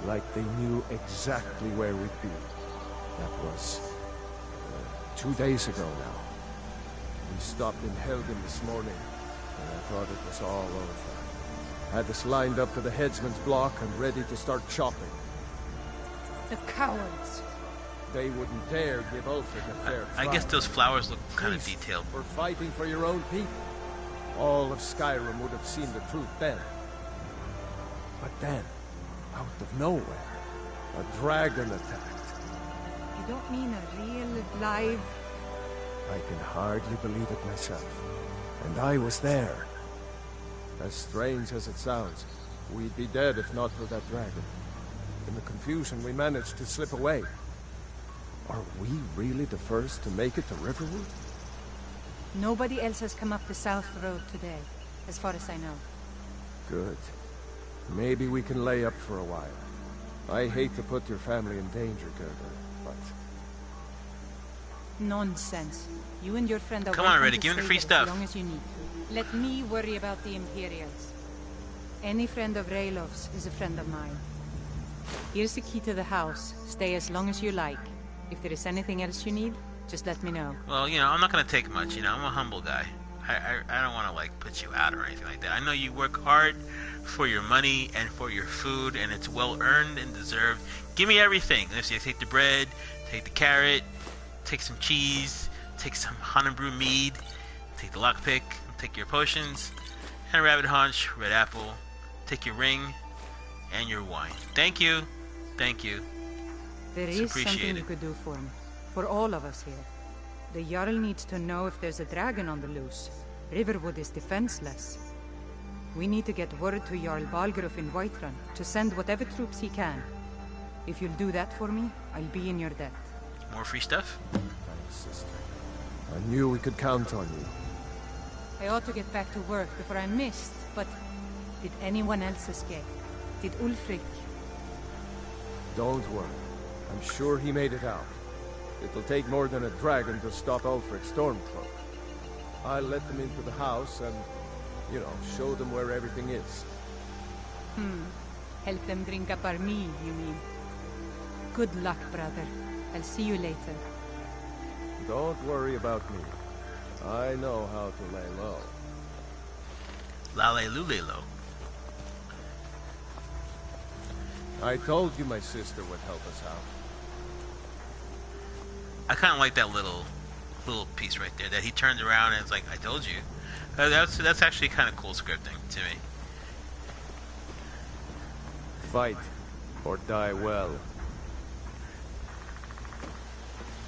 Like they knew exactly where we'd be. That was 2 days ago now. We stopped in Helgen this morning, and I thought it was all over. Had us lined up to the headsman's block and ready to start chopping. The cowards. They wouldn't dare give Ulfric a fair I trial. guess those flowers look kind of Feast detailed. for fighting for your own people. All of Skyrim would have seen the truth then. But then, out of nowhere, a dragon attacked. You don't mean a real, live... I can hardly believe it myself. And I was there. As strange as it sounds, we'd be dead if not for that dragon. In the confusion, we managed to slip away. Are we really the first to make it to Riverwood? Nobody else has come up the South Road today, as far as I know. Good. Maybe we can lay up for a while. I hate to put your family in danger, Gerda, but... Nonsense. You and your friend are Come on, welcome Reddy, to give him the stay free here stuff. as long as you need to. Let me worry about the Imperials. Any friend of Raylov's is a friend of mine. Here's the key to the house. Stay as long as you like. If there is anything else you need, just let me know. Well, you know, I'm not gonna take much. You know, I'm a humble guy. I don't want to like put you out or anything like that. I know you work hard for your money and for your food, and it's well earned and deserved. Give me everything. Let's see. Take the bread, take the carrot, take some cheese, take some Honeydew mead, take the lockpick, take your potions, and a rabbit haunch, red apple. Take your ring and your wine. Thank you. Thank you. There It's is something appreciated. you could do for me. For all of us here. The Jarl needs to know if there's a dragon on the loose. Riverwood is defenseless. We need to get word to Jarl Balgruuf in Whiterun to send whatever troops he can. If you'll do that for me, I'll be in your debt. More free stuff? Thanks, sister. I knew we could count on you. I ought to get back to work before I'm missed, but did anyone else escape? Did Ulfric? Don't worry. I'm sure he made it out. It'll take more than a dragon to stop Ulfric Stormcloak. I'll let them into the house and, you know, show them where everything is. Help them drink up our mead, you mean? Good luck, brother. I'll see you later. Don't worry about me. I know how to lay low. Lale Lulelo. I told you my sister would help us out. I kind of like that little piece right there. That he turned around and it's like, I told you. That's actually kind of cool scripting to me. Fight or die well.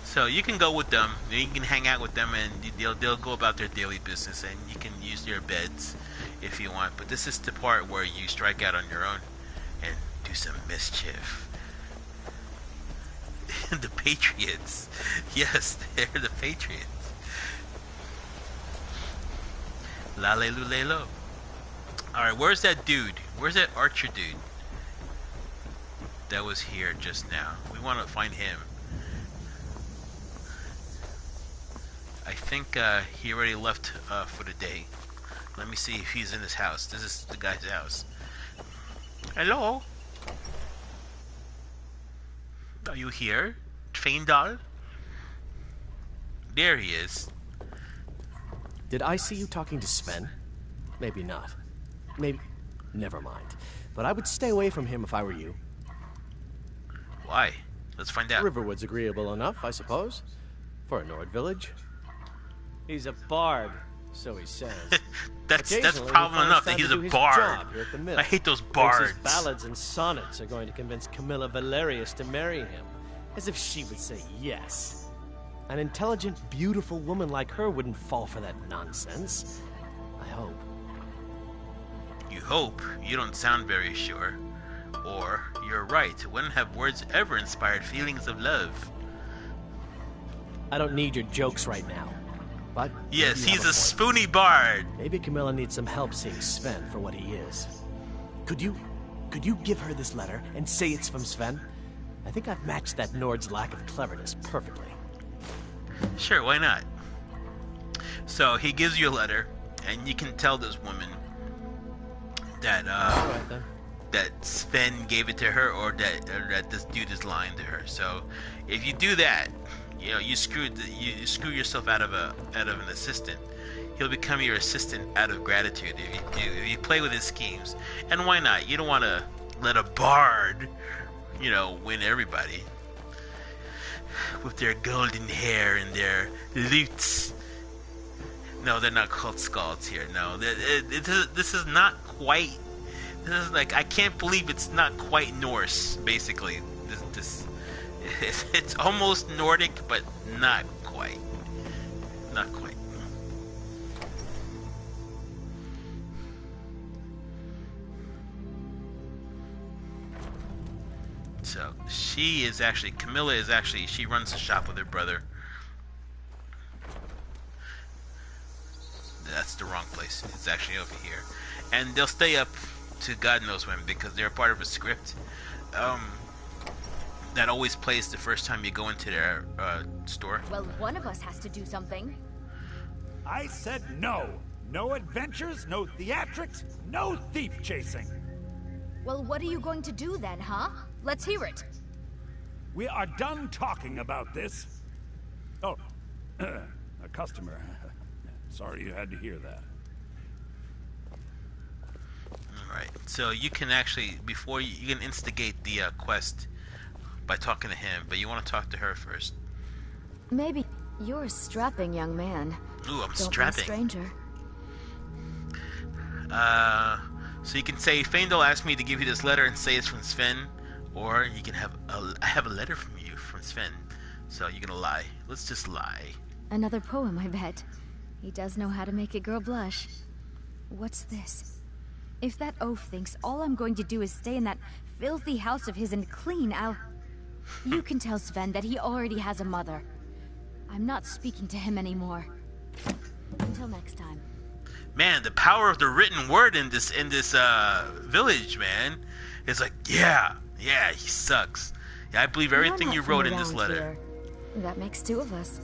So you can go with them. You can hang out with them, and they'll go about their daily business, and you can use their beds if you want. But this is the part where you strike out on your own and do some mischief. The Patriots. Yes, they're the Patriots. Lale Lulelo. Alright, where's that dude? Where's that archer dude that was here just now? We want to find him. I think he already left for the day. Let me see if he's in his house. This is the guy's house. Hello? Are you here? Feindal? There he is. Did I see you talking to Sven? Maybe not. Maybe... Never mind. But I would stay away from him if I were you. Why? Let's find out. Riverwood's agreeable enough, I suppose. For a Nord village. He's a bard, so he says. that's Occasionally, problem he enough finds that time he's to a do his bard. job here at the mill. I hate those Thinks bards. his ballads and sonnets are going to convince Camilla Valerius to marry him. As if she would say yes. An intelligent, beautiful woman like her wouldn't fall for that nonsense. I hope. You hope? You don't sound very sure. Or, you're right, when have words ever inspired feelings of love? I don't need your jokes right now. But yes, he's a point. spoony bard. Maybe Camilla needs some help seeing Sven for what he is. Could you give her this letter and say it's from Sven? I think I've matched that Nord's lack of cleverness perfectly. Sure, why not? So he gives you a letter, and you can tell this woman that that Sven gave it to her, or that this dude is lying to her. So if you do that, you know you screw yourself out of an assistant. He'll become your assistant out of gratitude if you play with his schemes. And why not? You don't want to let a bard, win everybody with their golden hair and their lutes. No, they're not called skalds here. No, this is not quite. This is like, I can't believe it's not quite Norse. Basically, it's almost Nordic, but not quite. Not quite. So Camilla is actually, she runs the shop with her brother. That's the wrong place. It's actually over here. And they'll stay up to God knows when, because they're part of a script that always plays the first time you go into their store. Well, one of us has to do something. I said no. No adventures, no theatrics, no thief chasing. Well, what are you going to do then, huh? Let's hear it. We are done talking about this. Oh, a customer. Sorry you had to hear that. Alright, so you can actually, before you can instigate the quest by talking to him, but you want to talk to her first. Maybe you're a strapping young man. Ooh, I'm Don't strapping. Be a stranger. So you can say, Faendal asked me to give you this letter and say it's from Sven, or you can have I have a letter from you from Sven. So you're gonna lie. Let's just lie. Another poem, I bet. He does know how to make a girl blush. What's this? If that oaf thinks all I'm going to do is stay in that filthy house of his and clean, You can tell Sven that he already has a mother. I'm not speaking to him anymore. Until next time. Man, the power of the written word in this village, man. It's like, yeah, he sucks. Yeah, I believe everything you wrote in this letter. Here. That makes two of us.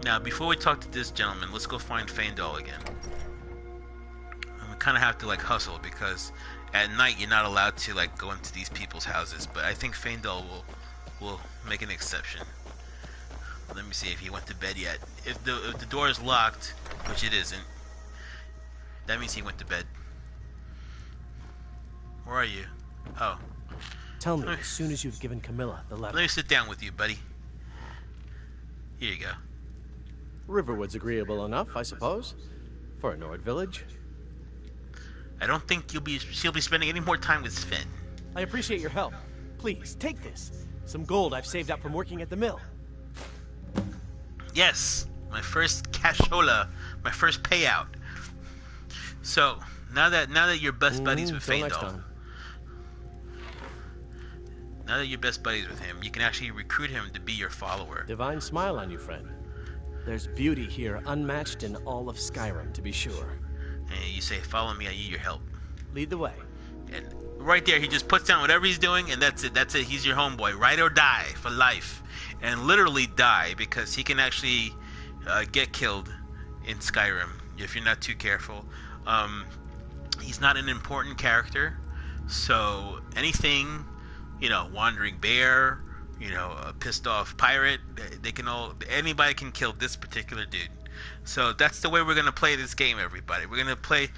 Now, before we talk to this gentleman, let's go find Faendal again. And we kind of have to hustle, because at night you're not allowed to go into these people's houses. But I think Faendal will make an exception. Let me see if he went to bed yet. If the door is locked, which it isn't, that means he went to bed. Where are you? Oh. Tell me as soon as you've given Camilla the letter. Let me sit down with you, buddy. Here you go. Riverwood's agreeable enough, I suppose, for a Nord village. I don't think she'll be spending any more time with Sven. I appreciate your help. Please, take this. Some gold I've saved up from working at the mill. Yes, my first cashola, my first payout. So, now that you're best buddies with Faendal, now that you're best buddies with him, you can actually recruit him to be your follower. Divine smile on you, friend. There's beauty here unmatched in all of Skyrim, to be sure. And you say, follow me, I need your help. Lead the way. And right there, he just puts down whatever he's doing, and that's it. He's your homeboy. Ride or die for life. And literally die, because he can actually get killed in Skyrim if you're not too careful. He's not an important character, so anything, wandering bear, a pissed off pirate, anybody can kill this particular dude. So that's the way we're gonna play this game, everybody. We're gonna play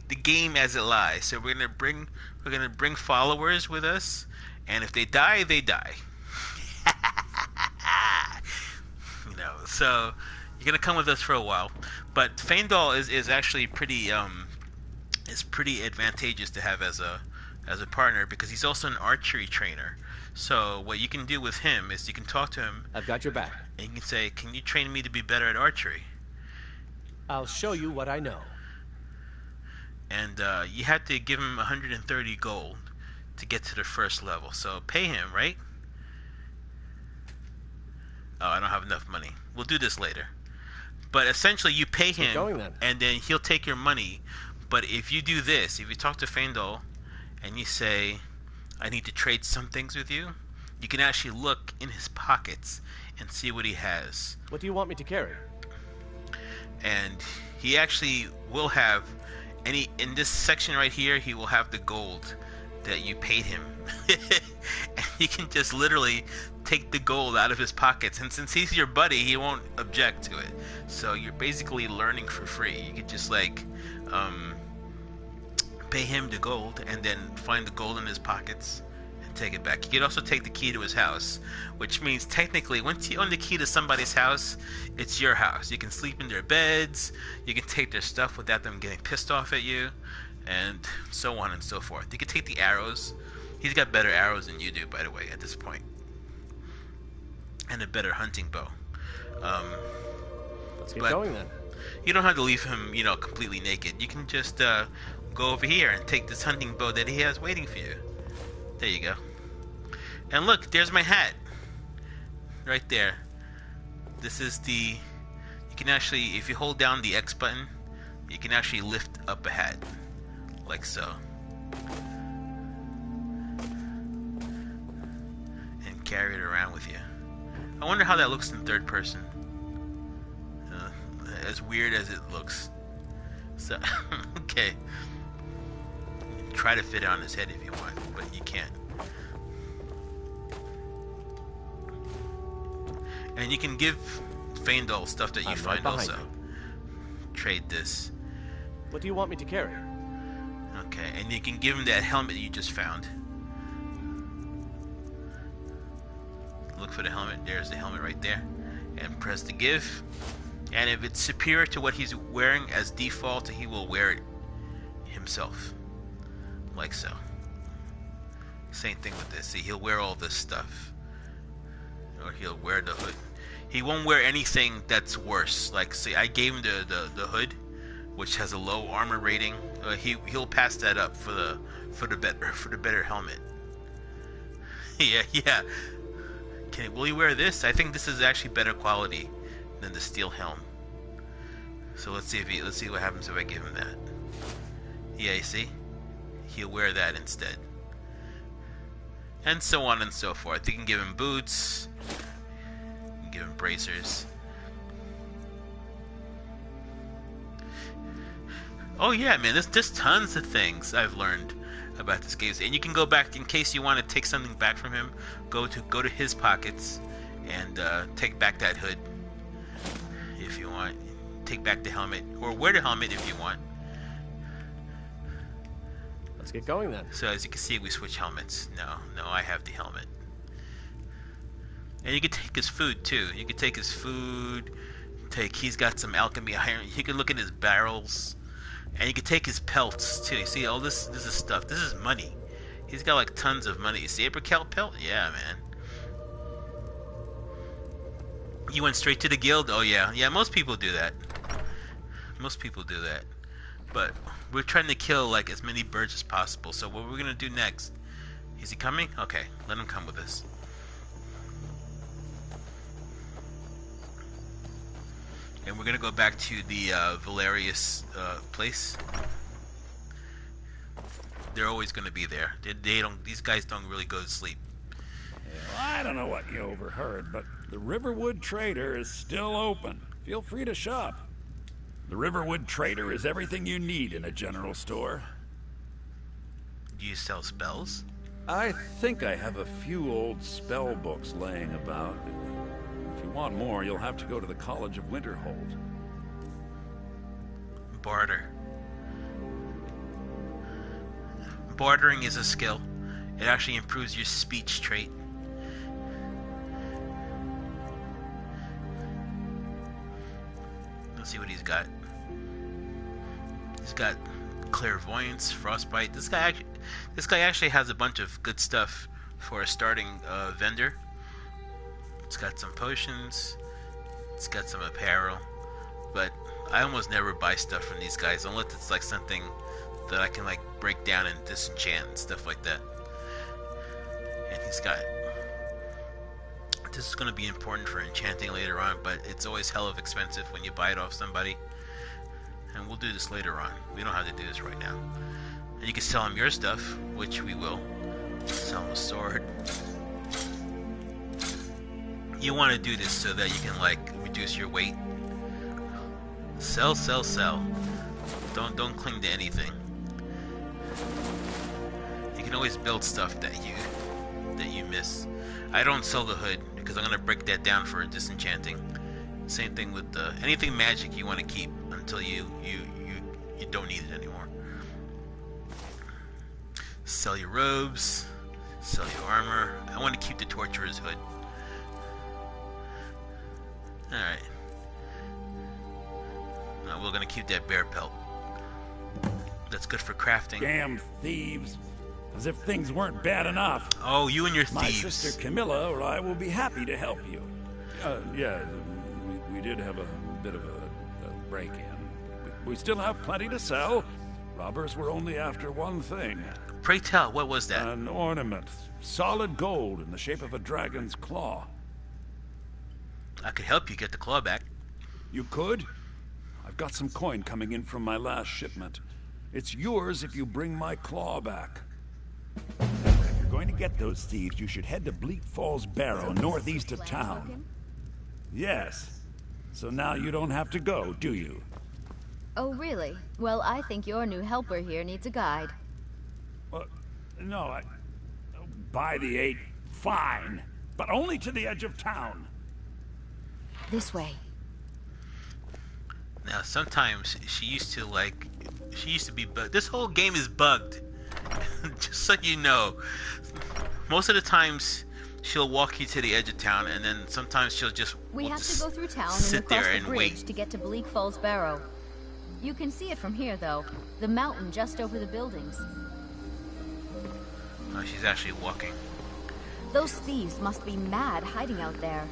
the game as it lies. So we're gonna bring followers with us, and if they die, they die. So you're gonna come with us for a while. But Faendal is actually pretty advantageous to have as a partner, because he's also an archery trainer. So what you can do with him is you can talk to him. I've got your back. And you can say, can you train me to be better at archery? I'll show you what I know. And you have to give him 130 gold to get to the first level. So pay him, right? Oh, I don't have enough money. We'll do this later. But essentially, you pay him, and then he'll take your money. But if you do this, if you talk to Faendal, and you say, I need to trade some things with you, you can actually look in his pockets and see what he has. What do you want me to carry? And he actually will have in this section right here, he will have the gold that you paid him. And he can just literally take the gold out of his pockets, and since he's your buddy, he won't object to it. So you're basically learning for free. You could just like pay him the gold and then find the gold in his pockets and take it back. You could also take the key to his house, which means technically once you own the key to somebody's house, it's your house. You can sleep in their beds, you can take their stuff without them getting pissed off at you, and so on and so forth. You can take the arrows. He's got better arrows than you do, by the way, at this point. And a better hunting bow. Let's get going then. You don't have to leave him, completely naked. You can just go over here and take this hunting bow that he has waiting for you. There you go. And look, there's my hat. Right there. This is the... You can actually, if you hold down the X button, you can actually lift up a hat. Like so. And carry it around with you. I wonder how that looks in third person. As weird as it looks. So, okay. Try to fit it on his head if you want, but you can't. And you can give Faendal stuff that you find also. Trade this. What do you want me to carry? Okay, and you can give him that helmet you just found. Look for the helmet. There's the helmet right there. And press the give. And if it's superior to what he's wearing as default, he will wear it himself. Like so. Same thing with this. See, he'll wear all this stuff. Or he'll wear the hood. He won't wear anything that's worse. Like, see, I gave him the hood, which has a low armor rating. He'll pass that up for the better helmet. yeah. Will he wear this? I think this is actually better quality than the steel helm. So let's see what happens if I give him that. Yeah, you see? He'll wear that instead. And so on and so forth. You can give him boots. You can give him bracers. Oh yeah, man, there's tons of things I've learned about this game. And you can go back, in case you want to take something back from him, go to his pockets and take back that hood if you want. Take back the helmet, or wear the helmet if you want. Let's get going then. So as you can see, we switch helmets. No, I have the helmet. And you can take his food too. You can take his food. He's got some alchemy iron. You can look at his barrels. And you can take his pelts too. You see, all this is stuff. This is money. He's got like tons of money. You see, apricot pelt? Yeah, man. You went straight to the guild? Oh yeah. Yeah, most people do that. Most people do that. But we're trying to kill like as many birds as possible. So what we're gonna do next? Is he coming? Okay, let him come with us. And we're gonna go back to the Valerius place. They're always gonna be there. They don't. These guys don't really go to sleep. Well, I don't know what you overheard, but the Riverwood Trader is still open. Feel free to shop. The Riverwood Trader is everything you need in a general store. Do you sell spells? I think I have a few old spell books laying about. If you want more, you'll have to go to the College of Winterhold. Barter. Bartering is a skill. It actually improves your speech trait. Let's see what he's got. He's got clairvoyance, frostbite. This guy actually has a bunch of good stuff for a starting vendor. It's got some potions. It's got some apparel, but I almost never buy stuff from these guys unless it's like something that I can like break down and disenchant and stuff like that. And he's got, this is going to be important for enchanting later on, but it's always hell of expensive when you buy it off somebody. And we'll do this later on. We don't have to do this right now. And you can sell them your stuff, which we will. Sell them a sword. You want to do this so that you can like reduce your weight. Sell, sell, sell. Don't cling to anything. You can always build stuff that you miss. I don't sell the hood because I'm gonna break that down for disenchanting. Same thing with anything magic you want to keep until you don't need it anymore. Sell your robes. Sell your armor. I want to keep the torturer's hood. Alright. Now we're gonna keep that bear pelt. That's good for crafting. Damn thieves. As if things weren't bad enough. Oh, you and your My thieves. sister Camilla or I will be happy to help you. Yeah, we did have a bit of a break-in. We still have plenty to sell. Robbers were only after one thing. Pray tell, what was that? An ornament. Solid gold in the shape of a dragon's claw. I could help you get the claw back. You could? I've got some coin coming in from my last shipment. It's yours if you bring my claw back. If you're going to get those thieves, you should head to Bleak Falls Barrow, northeast of town. Yes. So now you don't have to go, do you? Oh, really? Well, I think your new helper here needs a guide. No, by the 8, fine. But only to the edge of town. This way. Now, sometimes she used to be bugged. This whole game is bugged. Just so you know. Most of the times, she'll walk you to the edge of town, and then sometimes she'll just We have to go through town and sit across there the and bridge wait. to get to Bleak Falls Barrow. You can see it from here, though. The mountain just over the buildings. Oh, she's actually walking. Those thieves must be mad hiding out there.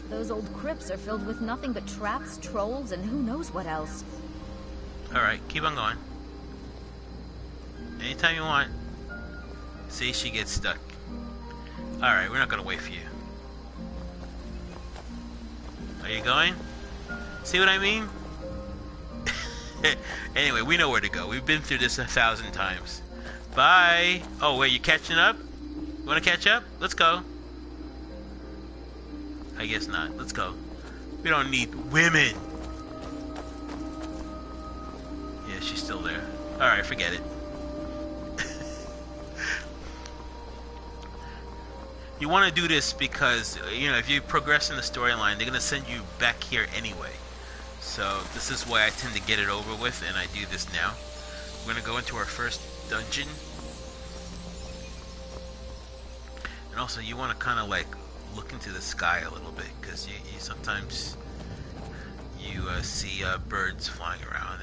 Those old crypts are filled with nothing but traps, trolls, and who knows what else. Alright, keep on going. Anytime you want. See, she gets stuck. Alright, we're not gonna wait for you. Are you going? See what I mean? Anyway, we know where to go. We've been through this 1,000 times. Bye! Oh, wait, you catching up? You wanna catch up? Let's go. I guess not. Let's go. We don't need women. Yeah, she's still there. Alright, forget it. You want to do this because, you know, if you progress in the storyline, they're going to send you back here anyway. So this is why I tend to get it over with, and I do this now. We're going to go into our first dungeon. And also, you want to kind of like look into the sky a little bit, because you sometimes you see birds flying around,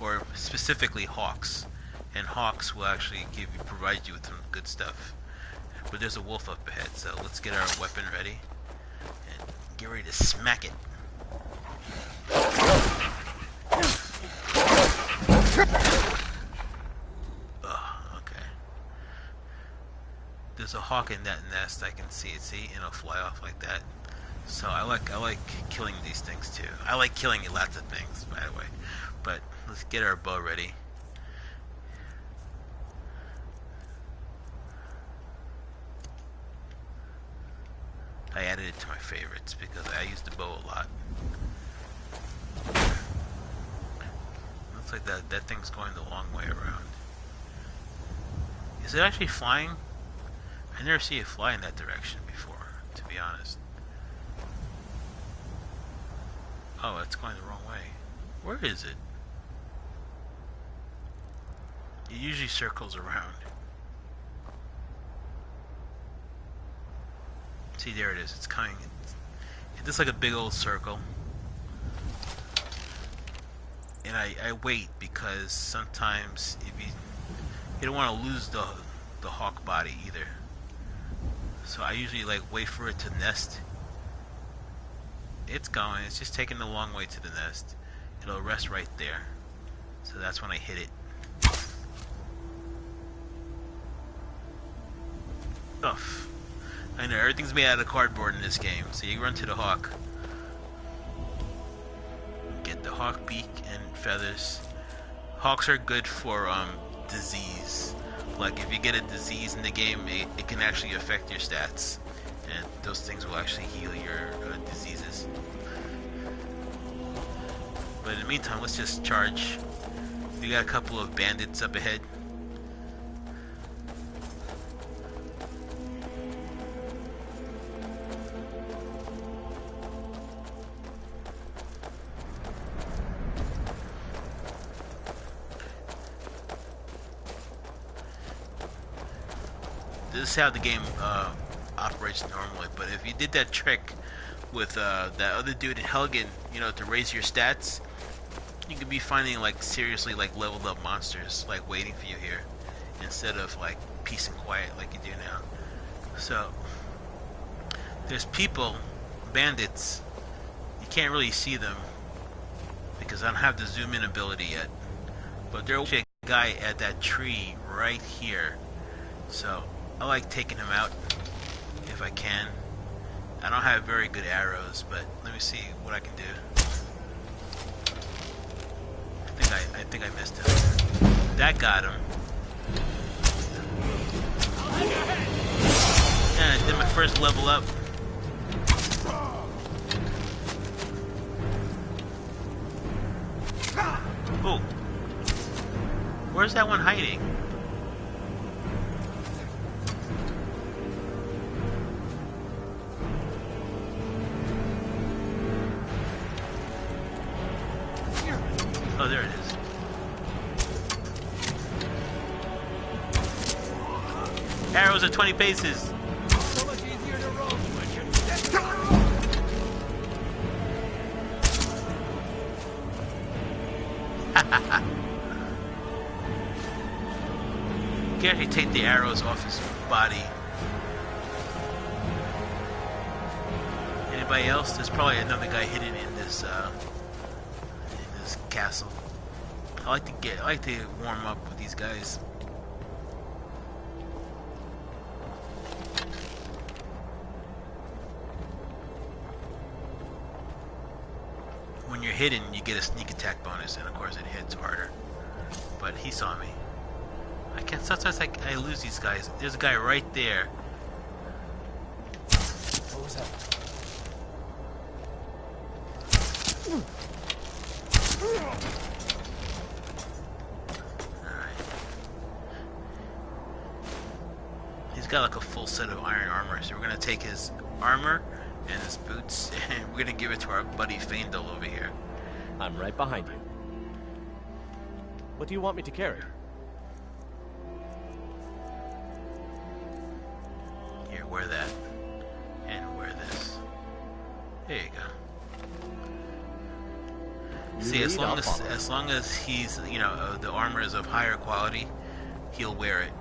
or specifically hawks. And hawks will actually provide you with some good stuff. But there's a wolf up ahead, so let's get our weapon ready and get ready to smack it. Oh, okay. There's a hawk in that nest. I can see it. See, and it'll fly off like that. So I like killing these things too. I like killing lots of things, by the way. But let's get our bow ready. I added it to my favorites because I use the bow a lot. Looks like that thing's going the long way around. Is it actually flying? I never see it fly in that direction before, to be honest. Oh, it's going the wrong way. Where is it? It usually circles around. See, there it is. It's coming. It's just like a big old circle. And I wait because sometimes if you don't want to lose the hawk body either. So I usually like wait for it to nest. it's going. It's just taking a long way to the nest. It'll rest right there. So that's when I hit it. Oof. I know, everything's made out of cardboard in this game. So you run to the hawk. Get the hawk beak and feathers. Hawks are good for disease. Like if you get a disease in the game, it can actually affect your stats. And those things will actually heal your diseases. But in the meantime, let's just charge. We got a couple of bandits up ahead. This is how the game operates normally, but if you did that trick with that other dude in Helgen, you know, to raise your stats, you could be finding like seriously like leveled up monsters like waiting for you here, instead of like peace and quiet like you do now. So there's people, bandits. You can't really see them because I don't have the zoom in ability yet, but there's a guy at that tree right here. So I like taking him out if I can. I don't have very good arrows, but let me see what I can do. I think I missed him. That got him. Yeah, I did my first level up. Oh, where's that one hiding? Oh, there it is. Arrows at 20 paces. So much easier to roll when you're Can actually take the arrows off his body. Anybody else? There's probably another guy hidden in this castle. I like to warm up with these guys. When you're hidden, you get a sneak attack bonus, and of course it hits harder. But he saw me. I can't. Sometimes I lose these guys. There's a guy right there. What was that? Alright. He's got like a full set of iron armor, so we're gonna take his armor and his boots, and we're gonna give it to our buddy Faendal over here. I'm right behind you. What do you want me to carry? Here, wear that. And wear this. There you go. See, as long as he's, you know, the armor is of higher quality, he'll wear it.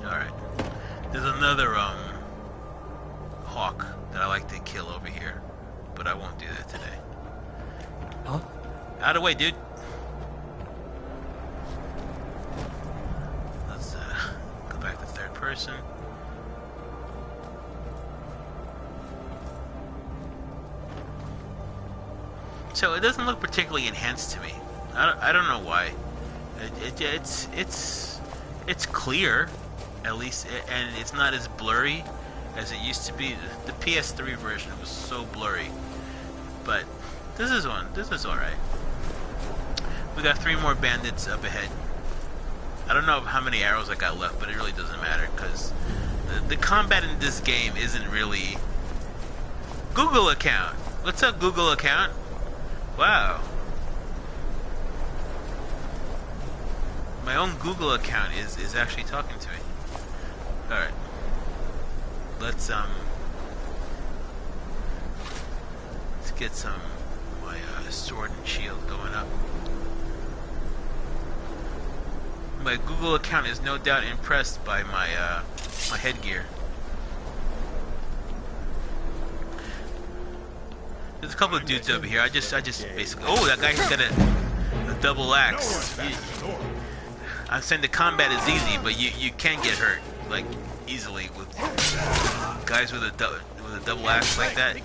Alright. There's another hawk that I like to kill over here, but I won't do that today. Huh? Out of the way, dude. Back to third person. So it doesn't look particularly enhanced to me. I don't know why. It's clear, at least, and it's not as blurry as it used to be. The PS3 version was so blurry, but this is all right. We got 3 more bandits up ahead. I don't know how many arrows I got left, but it really doesn't matter, because the combat in this game isn't really... Google account! What's up, Google account? Wow. My own Google account is actually talking to me. Alright. Let's get some my sword and shield going up. My Google account is no doubt impressed by my my headgear. There's a couple of dudes over here. I just basically. Oh, that guy's got a double axe. I'm saying the combat is easy, but you can get hurt like easily with guys with a double axe like that.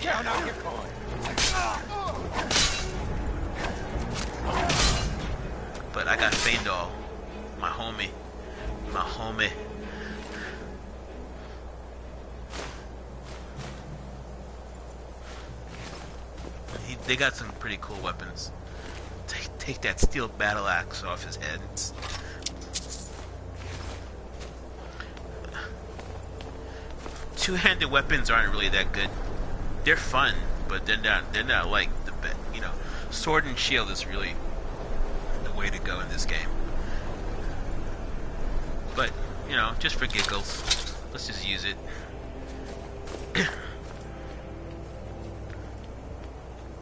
But I got Feindal, my homie. They got some pretty cool weapons. Take that steel battle axe off his head. Two-handed weapons aren't really that good. They're fun, but they're not like the best. You know, sword and shield is really the way to go in this game. But you know, just for giggles, let's just use it.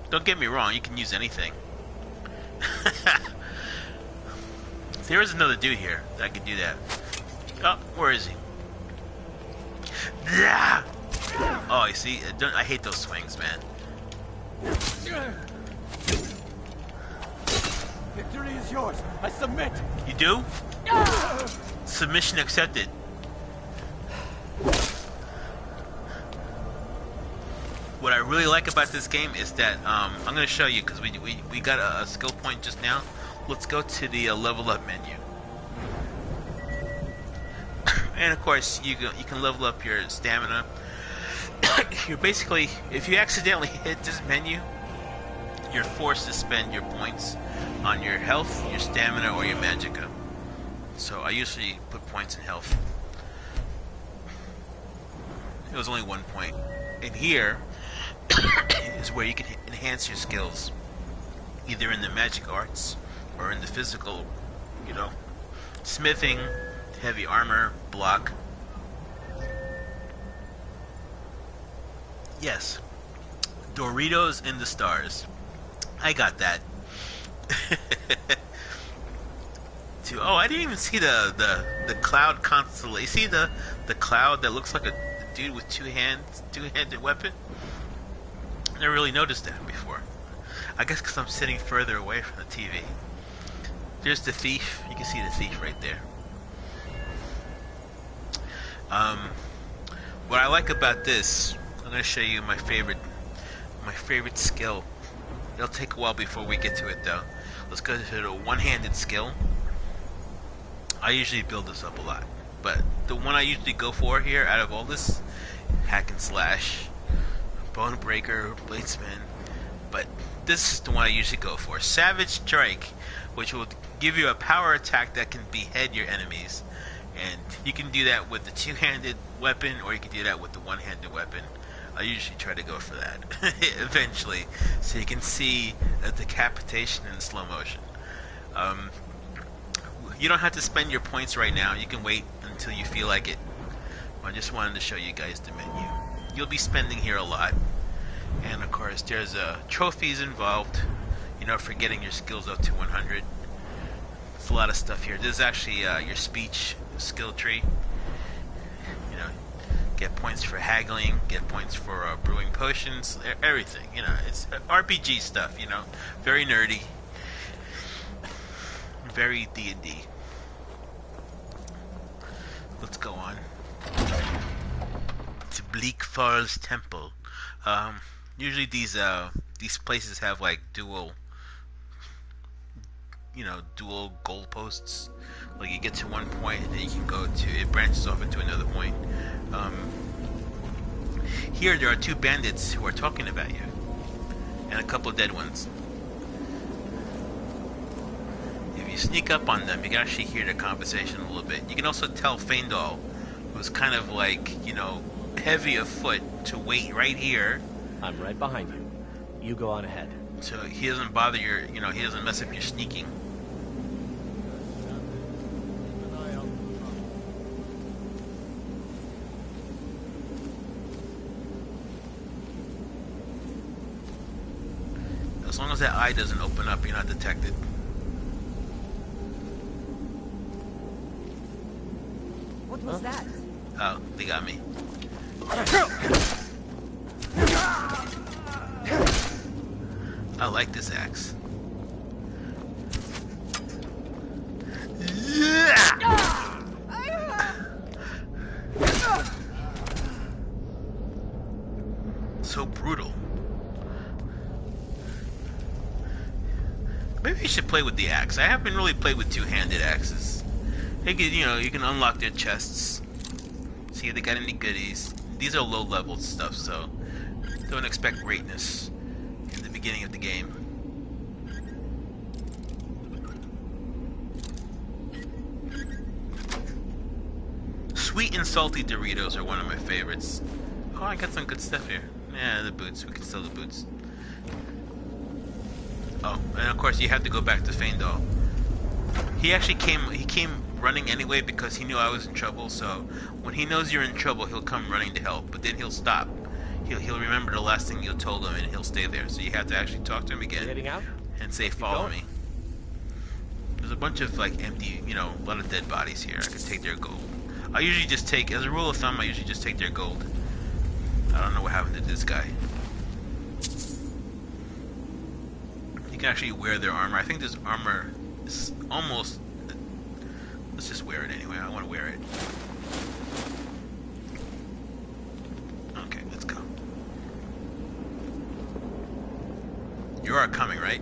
Don't get me wrong, you can use anything. There is another dude here that can do that. Oh, where is he? Yeah. Oh, I see. I hate those swings, man. Victory is yours. I submit. You do? Submission accepted. What I really like about this game is that I'm going to show you because we got a skill point just now. Let's go to the level up menu. And of course, you can level up your stamina. You're basically, if you accidentally hit this menu, you're forced to spend your points on your health, your stamina, or your magicka. So I usually put points in health. It was only 1 point. And here is where you can enhance your skills, either in the magic arts or in the physical, you know, smithing, heavy armor, block. Yes, Doritos in the stars. I got that. Oh, I didn't even see the cloud constellation. See the cloud that looks like a dude with two-handed weapon? I never really noticed that before. I guess because I'm sitting further away from the TV. There's the thief. You can see the thief right there. What I like about this, I'm going to show you my favorite skill. It'll take a while before we get to it though. Let's go to the one-handed skill. I usually build this up a lot, but the one I usually go for here out of all this, hack and slash, bone breaker, bladesman, but this is the one I usually go for. Savage Strike, which will give you a power attack that can behead your enemies. And you can do that with the two-handed weapon, or you can do that with the one-handed weapon. I usually try to go for that eventually, so you can see a decapitation in slow motion. You don't have to spend your points right now. You can wait until you feel like it. I just wanted to show you guys the menu. You'll be spending here a lot, and of course there's trophies involved, you know, for getting your skills up to 100. It's a lot of stuff here. This is actually your speech skill tree. You know, get points for haggling, get points for brewing potions, everything. You know, it's RPG stuff. You know, very nerdy, very D&D. Let's go on to Bleak Falls Temple. Usually these places have like dual goalposts. Like you get to one point and then you can go to, it branches off into another point. Here there are two bandits who are talking about you, and a couple of dead ones. If you sneak up on them, you can actually hear their conversation a little bit. You can also tell Feindal, who's kind of like, you know, heavy of foot, to wait right here. I'm right behind you. You go on ahead. So he doesn't bother your, you know, he doesn't mess up your sneaking. As long as that eye doesn't open up, you're not detected. What was that? Oh, they got me. I like this axe. Yeah! So brutal. Maybe you should play with the axe. I haven't really played with two-handed axes. They can, you can unlock their chests. See if they got any goodies. These are low-level stuff, so don't expect greatness in the beginning of the game. Sweet and salty Doritos are one of my favorites. Oh, I got some good stuff here. Yeah, the boots. We can sell the boots. Oh, and of course you have to go back to Faendal. He actually came running anyway because he knew I was in trouble, so when he knows you're in trouble, he'll come running to help, but then he'll stop. He'll remember the last thing you told him and he'll stay there. So you have to actually talk to him again and say, follow me. There's a bunch of like empty, a lot of dead bodies here. I could take their gold. I usually just take, as a rule of thumb, I usually just take their gold. I don't know what happened to this guy. You can actually wear their armor. I think this armor is almost... Let's just wear it anyway. I want to wear it. Okay, let's go. You are coming, right?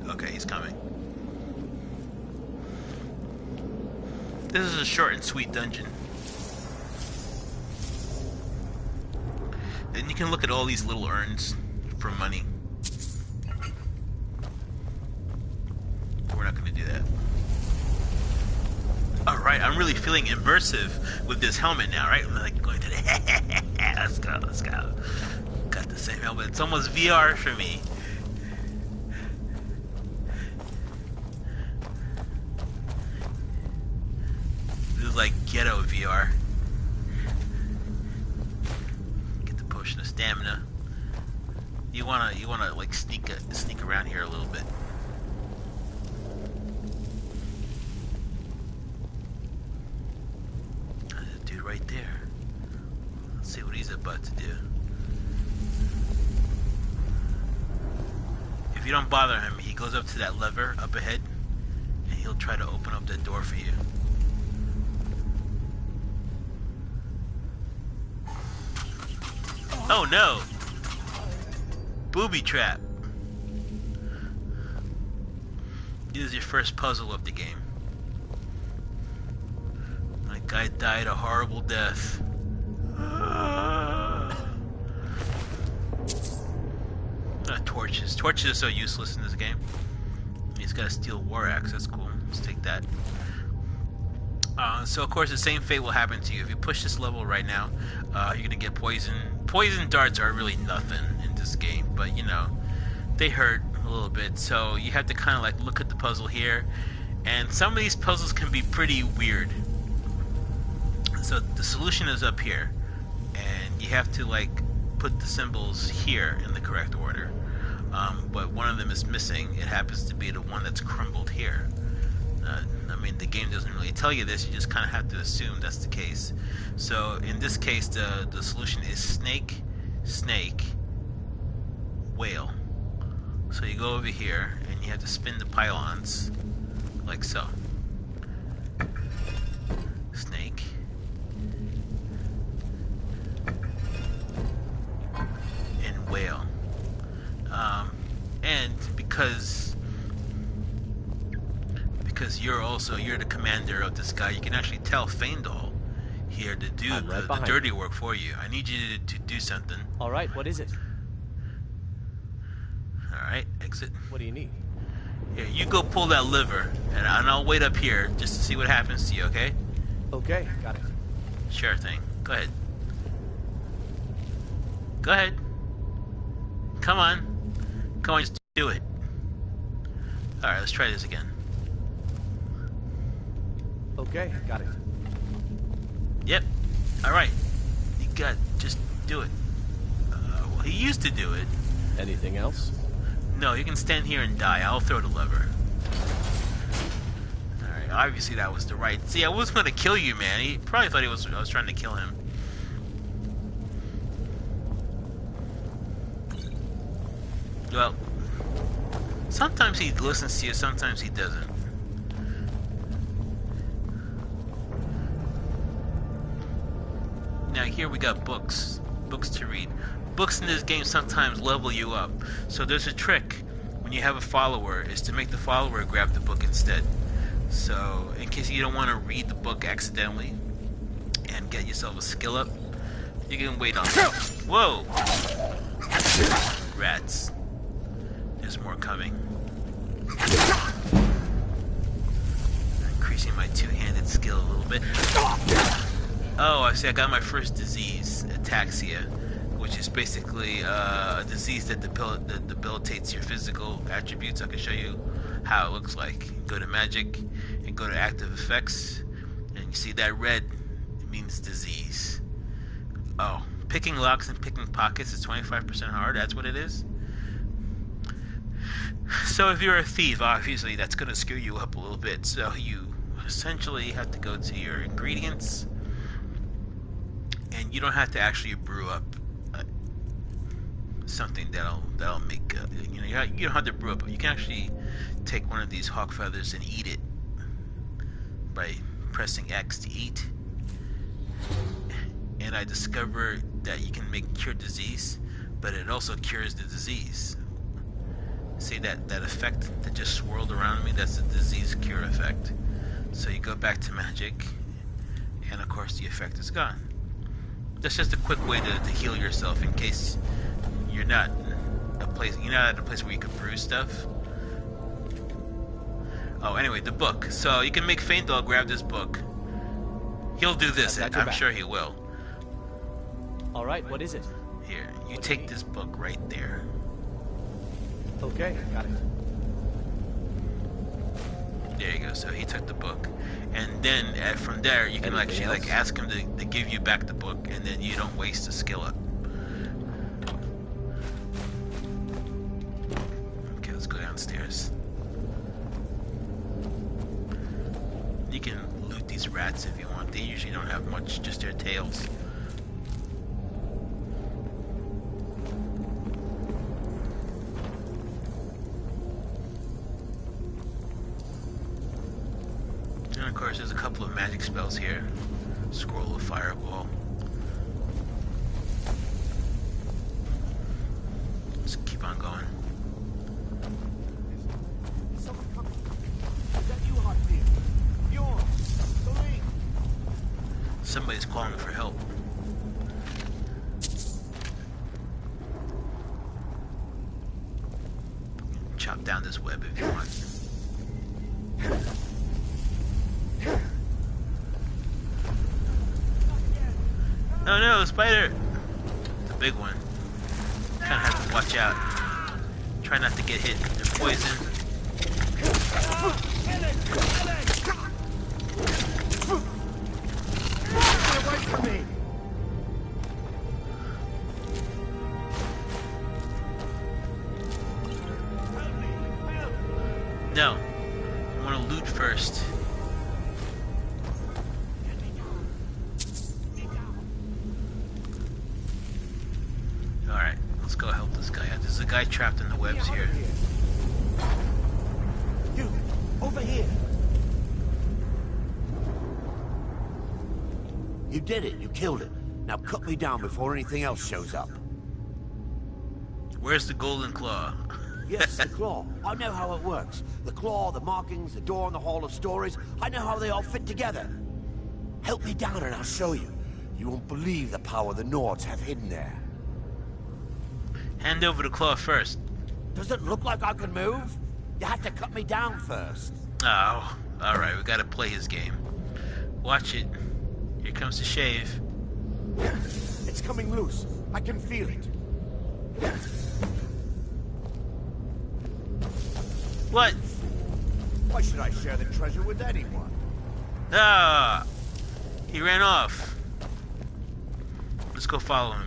Okay, he's coming. This is a short and sweet dungeon. Then you can look at all these little urns for money. We're not going to do that. Alright, I'm really feeling immersive with this helmet now, right? I'm like going to the... let's go, let's go. Got the same helmet. It's almost VR for me. This is like ghetto VR. Get the potion of stamina. You wanna like sneak around here a little bit. Right there. Let's see what he's about to do. If you don't bother him, he goes up to that lever up ahead and he'll try to open up that door for you. Oh no! Booby trap. This is your first puzzle of the game. Guy died a horrible death. Torches. Torches are so useless in this game. He's got a steel war axe. That's cool. Let's take that. So of course the same fate will happen to you. If you push this level right now, you're gonna get poisoned. Poison darts are really nothing in this game, but they hurt a little bit. So you have to kind of like look at the puzzle here, and some of these puzzles can be pretty weird. So the solution is up here, and you have to like put the symbols here in the correct order. But one of them is missing. It happens to be the one that's crumbled here. I mean, the game doesn't really tell you this. You just kind of have to assume that's the case. So in this case, the solution is snake, snake, whale. So you go over here, and you have to spin the pylons, like so. Snake. And whale. And because you're the commander of this guy, you can actually tell Faendal here to do the dirty work for you. I need you to do something. All right, what is it? All right, exit. What do you need? Here, you go pull that lever, and I'll wait up here just to see what happens to you. Okay? Okay, got it. Sure thing. Go ahead. Go ahead. Come on. Come on, just do it. Alright, let's try this again. Okay, got it. Yep. Alright. You got, just do it. Well, he used to do it. Anything else? No, you can stand here and die. I'll throw the lever. Alright. obviously that was the right. See, I wasn't gonna kill you, man. He probably thought I was trying to kill him. Well, sometimes he listens to you, sometimes he doesn't. Now here we got books to read. Books in this game sometimes level you up. So there's a trick when you have a follower, is to make the follower grab the book instead. So in case you don't want to read the book accidentally and get yourself a skill up, you can wait on it. Whoa! Rats. There's more coming. Increasing my two-handed skill a little bit. Oh, I see, I got my first disease, ataxia, which is basically a disease that debilitates your physical attributes. I can show you how it looks like. Go to magic and go to active effects, and you see that red means disease. Oh, picking locks and picking pockets is 25% hard, that's what it is? So if you're a thief, obviously that's going to screw you up a little bit. So you essentially have to go to your ingredients, and you don't have to actually brew up something that'll make you don't have to brew up. You can actually take one of these hawk feathers and eat it by pressing X to eat. And I discovered that you can make cure disease, but it also cures the disease. See that effect that just swirled around me? That's the disease cure effect. So you go back to magic, and of course the effect is gone. That's just a quick way to heal yourself in case you're not at a place where you can brew stuff. Oh, anyway, the book. So you can make Feindal grab this book. He'll do this. I'm sure he will. All right, what is it? Here, you take this book right there. Okay, got it. There you go. So he took the book, and then from there you can actually ask him to give you back the book, and then you don't waste a skill up. Okay, let's go downstairs. You can loot these rats if you want. They usually don't have much, just their tails. And of course there's a couple of magic spells here. Scroll of Fireball. Let's keep on going. Somebody's calling for help. Chop down this web if you want. Oh no, spider! The big one. Kinda have to watch out. Try not to get hit. They're poison. Get away from me! No. I want to loot first. Alright, let's go help this guy out. There's a guy trapped in the webs here. You, over here! You did it. You killed it. Now cut me down before anything else shows up. Where's the golden claw? Yes, the claw. I know how it works. The claw, the markings, the door in the Hall of Stories. I know how they all fit together. Help me down and I'll show you. You won't believe the power the Nords have hidden there. Hand over the claw first. Does it look like I can move? You have to cut me down first. Oh, alright, we gotta play his game. Watch it. Here comes the shave. It's coming loose. I can feel it. What? Why should I share the treasure with anyone? Ah! He ran off. Let's go follow him.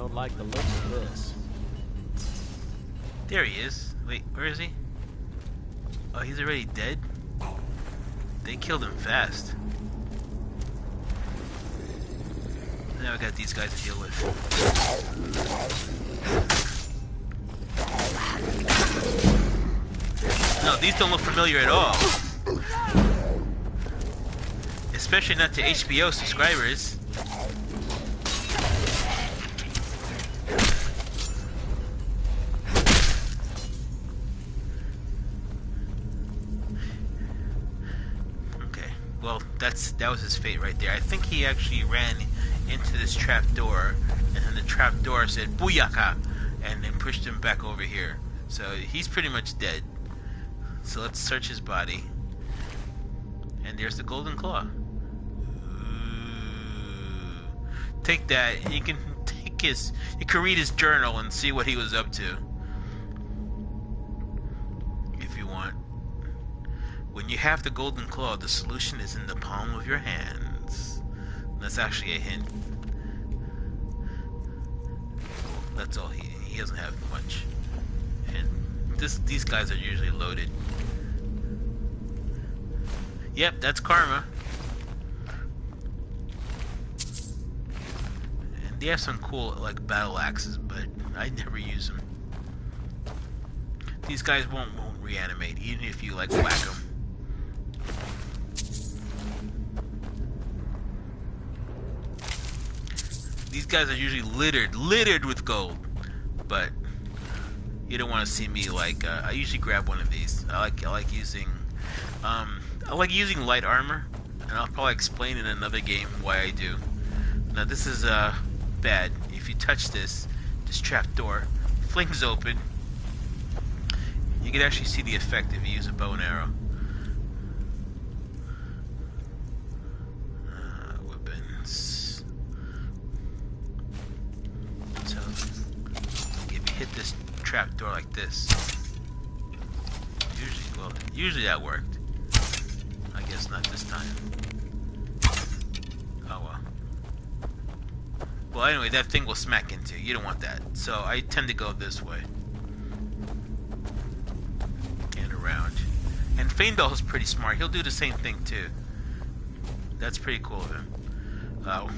don't like the looks of this. There he is. Wait, where is he? Oh, he's already dead? They killed him fast. Now I got these guys to deal with. No, these don't look familiar at all. Especially not to HBO subscribers. Well, that was his fate right there. I think he actually ran into this trap door, and then the trap door said "Booyaka," and then pushed him back over here. So he's pretty much dead. So let's search his body. And there's the golden claw. Ooh. Take that. You can take his. You can read his journal and see what he was up to. If you want. When you have the golden claw, the solution is in the palm of your hands. That's actually a hint. That's all. He doesn't have much. And these guys are usually loaded. Yep, that's karma. And they have some cool like battle axes, but I never use them. These guys won't reanimate, even if you like whack them. These guys are usually littered with gold, but you don't want to see me like. I usually grab one of these. I like using light armor, and I'll probably explain in another game why I do. Now this is bad. If you touch this trap door flings open. You can actually see the effect if you use a bow and arrow. Weapons. So, if you hit this trap door like this, usually that worked. I guess not this time. Oh well. Well, anyway, that thing will smack into you. You don't want that. So I tend to go this way. And around. And Feindal's pretty smart. He'll do the same thing too. That's pretty cool of him. Oh.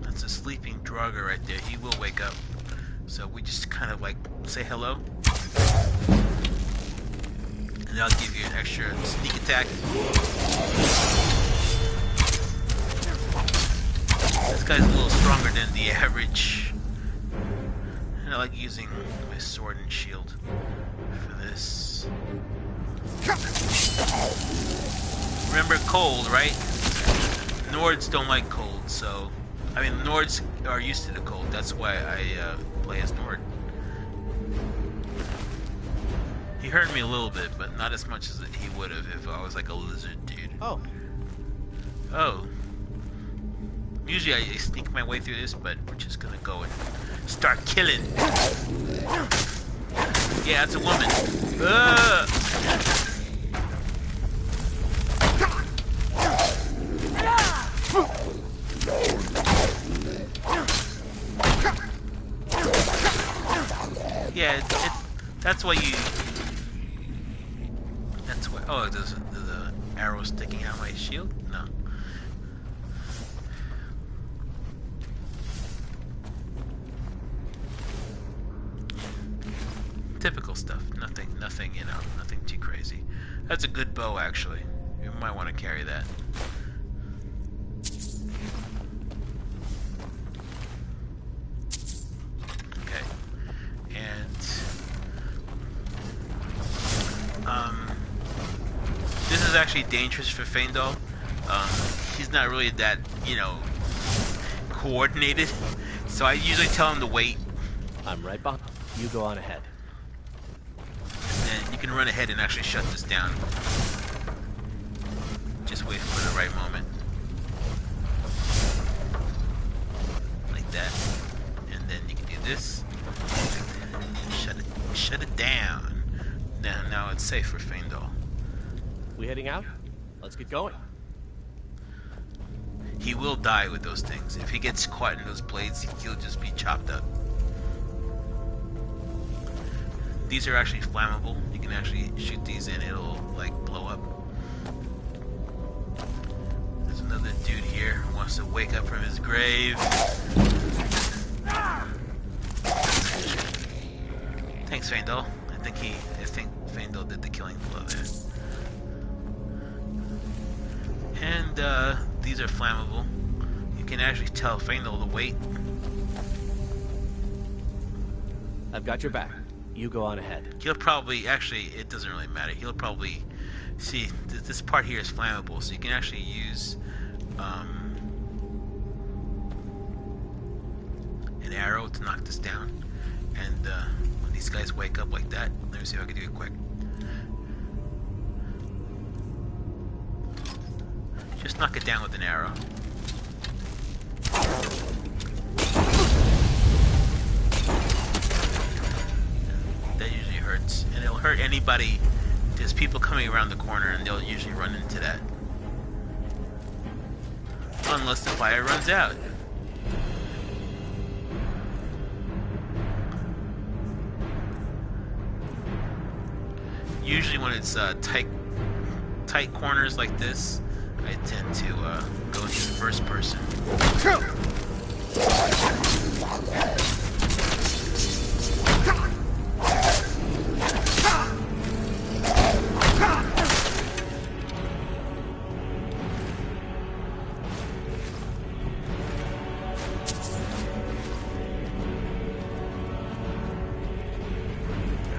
That's a sleeping Draugr right there. He will wake up. So we just kind of like say hello. And I'll give you an extra sneak attack. This guy's a little stronger than the average. And I like using my sword and shield for this. Remember cold, right? Nords don't like cold, so... I mean, Nords are used to the cold. That's why I play as Nord. He hurt me a little bit, but not as much as he would have if I was like a lizard dude. Oh. Oh. Usually I sneak my way through this, but we're just gonna go and start killing. Yeah, it's a woman. Yeah, that's why you... That's why... Oh, there's an arrow sticking out my shield? No. Typical stuff. Nothing, you know, nothing too crazy. That's a good bow, actually. You might want to carry that. Okay. And... this is actually dangerous for Feindal. He's not really that, you know, coordinated. So I usually tell him to wait. I'm right behind. You go on ahead. And you can run ahead and actually shut this down. Just wait for the right moment. Like that. And then you can do this. Shut it down. Now it's safe for Feindal. We heading out? Let's get going. he will die with those things. If he gets caught in those blades, he'll just be chopped up. These are actually flammable. You can actually shoot these and it'll like blow up. There's another dude here who wants to wake up from his grave. Thanks, Faendal. I think Faendal did the killing blow there. And these are flammable. You can actually tell Faendal the weight. I've got your back. You go on ahead. He'll probably, actually, it doesn't really matter. He'll probably, see, this part here is flammable, so you can actually use an arrow to knock this down. And when these guys wake up like that, let me see if I can do it quick. Just knock it down with an arrow. That usually hurts. And it'll hurt anybody. There's people coming around the corner and they'll usually run into that. Unless the fire runs out. Usually when it's tight corners like this, I tend to go into the first person.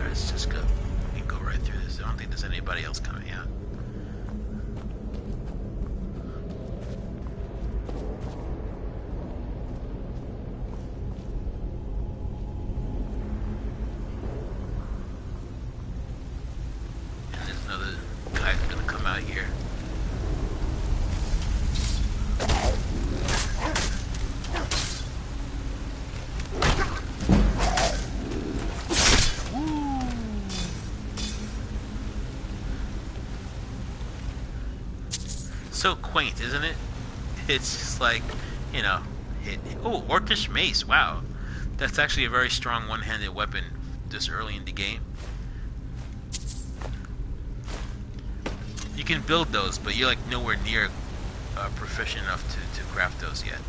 Let's just go. We can go right through this. I don't think there's anybody else coming out. Here. So quaint, isn't it? It's just like, you know, oh, Orcish Mace, wow. That's actually a very strong one-handed weapon this early in the game. You can build those, but you're like nowhere near proficient enough to craft those yet.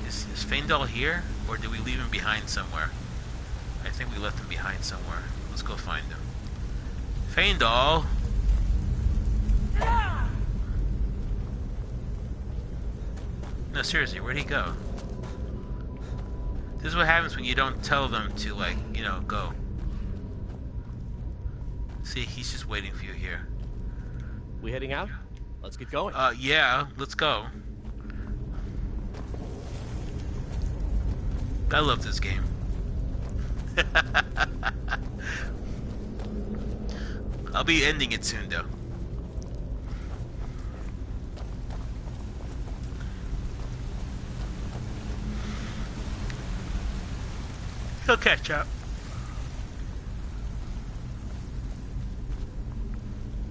Is Faendal here, or did we leave him behind somewhere? I think we left him behind somewhere. Let's go find him. Faendal! No, seriously, where'd he go? This is what happens when you don't tell them to, like, you know, go. See, he's just waiting for you here. We heading out? Let's get going. Yeah, let's go. I love this game. I'll be ending it soon, though. He'll catch up.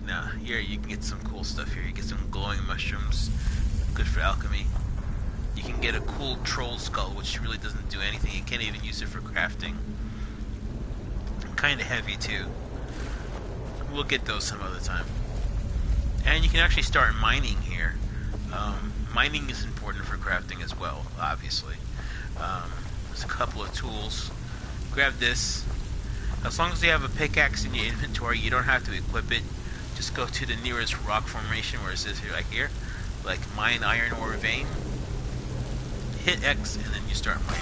Now, here you can get some cool stuff here. You get some glowing mushrooms, good for alchemy. You can get a cool troll skull, which really doesn't do anything. You can't even use it for crafting. Kind of heavy, too. We'll get those some other time. And you can actually start mining here. Mining is important for crafting as well, obviously. There's a couple of tools. Grab this. As long as you have a pickaxe in your inventory, you don't have to equip it. Just go to the nearest rock formation where it says here, like here, like mine iron ore vein. Hit X and then you start mining.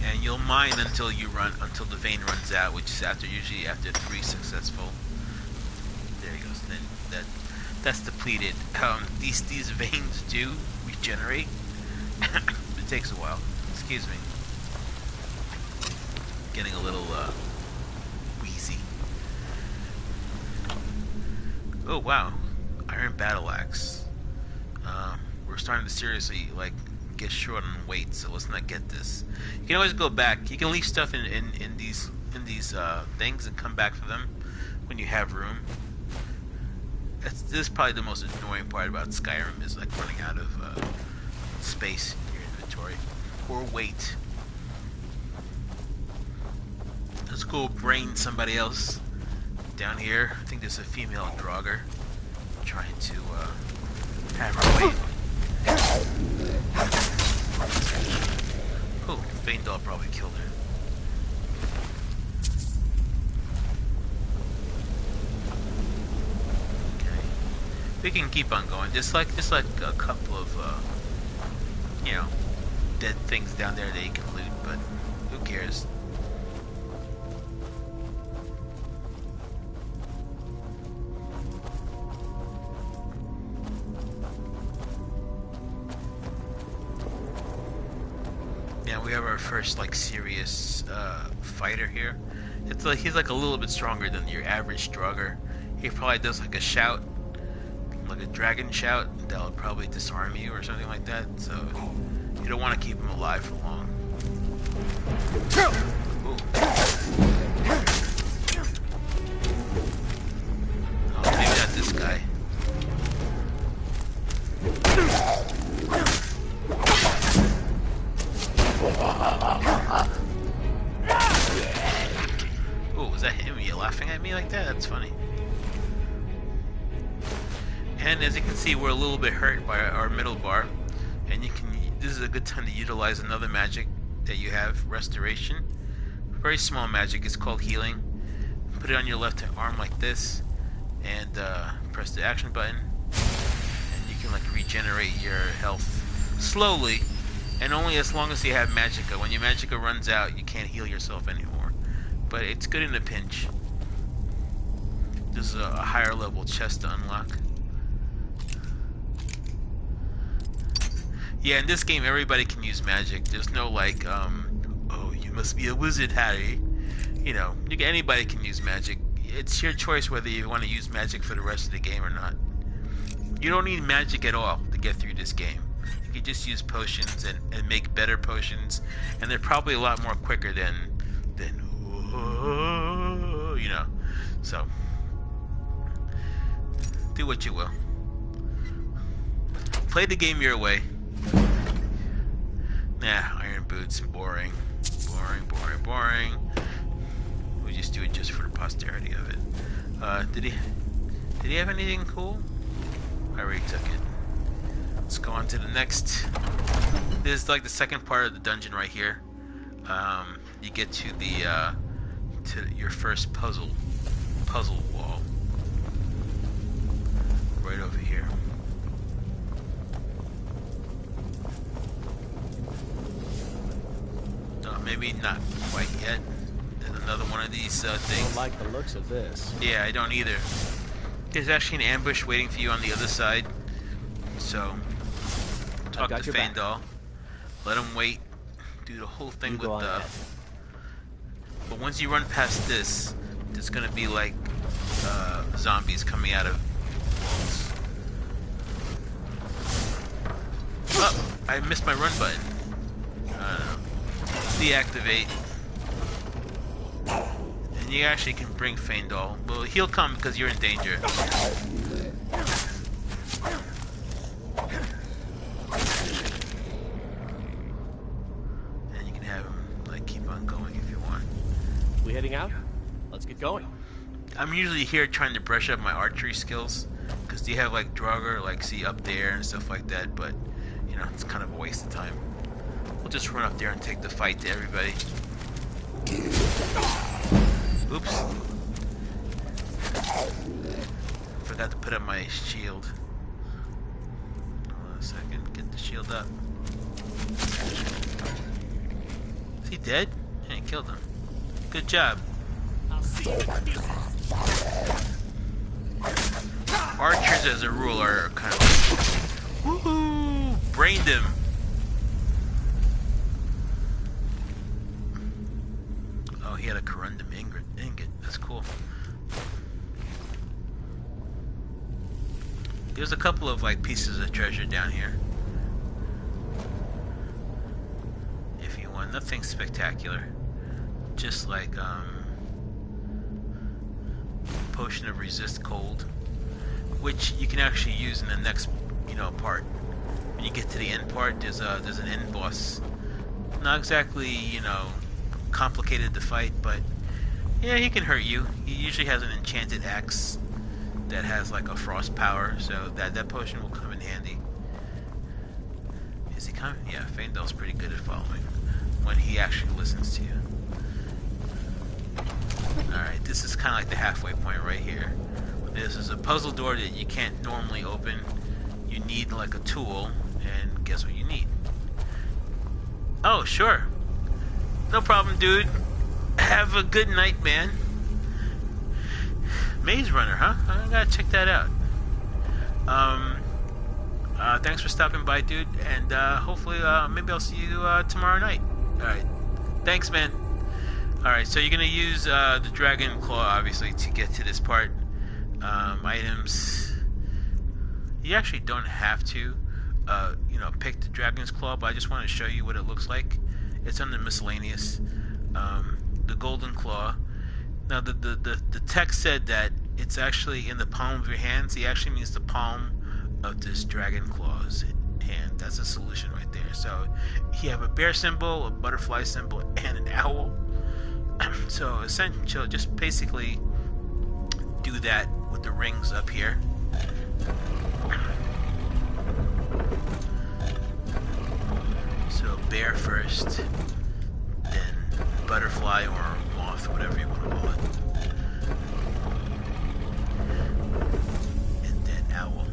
And you'll mine until until the vein runs out, which is usually after 3 successful. There he goes. Then that's depleted. These veins do regenerate. It takes a while. Excuse me. Getting a little wheezy. Oh wow, iron battle axe. We're starting to seriously like get short on weight, so let's not get this. You can always go back. You can leave stuff in these things and come back for them when you have room. This is probably the most annoying part about Skyrim, is like running out of space in your inventory or weight. Let's go brain somebody else down here. I think there's a female Draugr trying to have her weight. Oh, Feindal probably killed her. Okay, we can keep on going. Just like a couple of you know, dead things down there that you can loot, but who cares? We have our first like serious fighter here. It's like he's like a little bit stronger than your average Draugr. He probably does like a shout, like a dragon shout, that'll probably disarm you or something like that. So you don't want to keep him alive for long. Ooh. Oh, maybe not this guy. Oh, was that him? Are you laughing at me like that? That's funny. And as you can see, we're a little bit hurt by our middle bar, and this is a good time to utilize another magic that you have, Restoration. Very small magic. It's called Healing. Put it on your left arm like this, and press the action button, and you can like regenerate your health slowly. And only as long as you have Magicka. When your Magicka runs out, you can't heal yourself anymore. But it's good in a pinch. This is a higher level chest to unlock. Yeah, in this game, everybody can use magic. There's no like, oh, you must be a wizard, Harry. You know, anybody can use magic. It's your choice whether you want to use magic for the rest of the game or not. You don't need magic at all to get through this game. You just use potions and make better potions, and they're probably a lot more quicker than you know. So do what you will. Play the game your way. Nah, iron boots, boring. We just do it just for the posterity of it. Did he have anything cool? I already took it. Let's go on to the next. This is like the second part of the dungeon right here. You get to the to your first puzzle wall right over here. No, maybe not quite yet. There's another one of these things. I don't like the looks of this. Yeah, I don't either. There's actually an ambush waiting for you on the other side. So talk to Feindal. Let him wait. Do the whole thing with the. But once you run past this, there's gonna be like zombies coming out of walls. Oh, I missed my run button. Deactivate. And you actually can bring Feindal. Well, he'll come because you're in danger. And you can have him like keep on going if you want. We heading out? Let's get going. I'm usually here trying to brush up my archery skills, because you have like Draugr, like see up there and stuff like that, but you know, it's kind of a waste of time. We'll just run up there and take the fight to everybody. Oops. Forgot to put up my shield. Hold on a second, get the shield up. Is he dead? I killed him. Good job. Archers as a rule are kind of like, woohoo! Brained him! Oh, he had a corundum ingot. That's cool. There's a couple of like pieces of treasure down here. nothing spectacular. Just like potion of resist cold, which you can actually use in the next, part. When you get to the end part, there's an end boss. Not exactly, complicated to fight, but yeah, he can hurt you. He usually has an enchanted axe that has like a frost power, so that potion will come in handy. Is he coming? Yeah, Faendal's pretty good at following when he actually listens to you. Alright, this is kind of like the halfway point right here. This is a puzzle door that you can't normally open. You need like a tool, and guess what you need? Oh, sure. No problem, dude. Have a good night, man. Maze Runner, huh? I gotta check that out. Thanks for stopping by, dude, and hopefully maybe I'll see you tomorrow night. Alright. Thanks, man. Alright, so you're gonna use the Dragon Claw, obviously, to get to this part. Items. You actually don't have to, pick the Dragon's Claw, but I just want to show you what it looks like. It's under miscellaneous. The Golden Claw. Now, the text said that it's actually in the palm of your hands. It actually means the palm of this Dragon Claw's hand. That's a solution right there. So, you have a bear symbol, a butterfly symbol, and an owl. So, essentially, just basically do that with the rings up here. So, bear first, then butterfly or moth, whatever you want to call it. And then owl.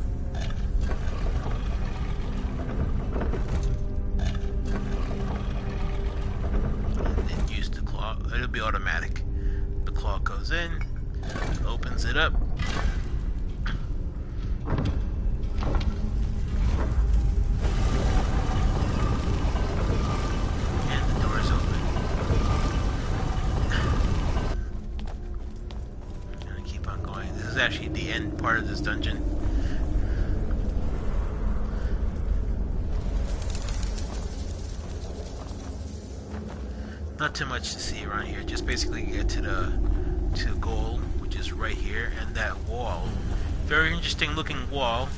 And then use the claw. It'll be automatic. The claw goes in, opens it up. Actually the end part of this dungeon. Not too much to see around here. Just basically get to the goal, which is right here, and that wall. Very interesting looking wall.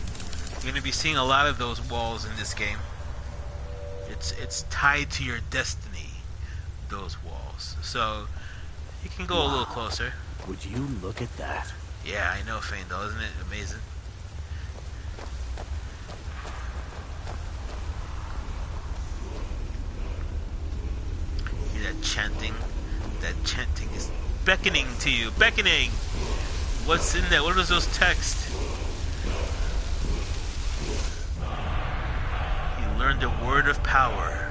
You're going to be seeing a lot of those walls in this game. It's tied to your destiny, those walls. So you can go a little closer. Would you look at that? Yeah, I know, Faendal. Isn't it amazing? Hear that chanting? That chanting is beckoning to you. Beckoning! What's in there? What are those texts? You learned a word of power.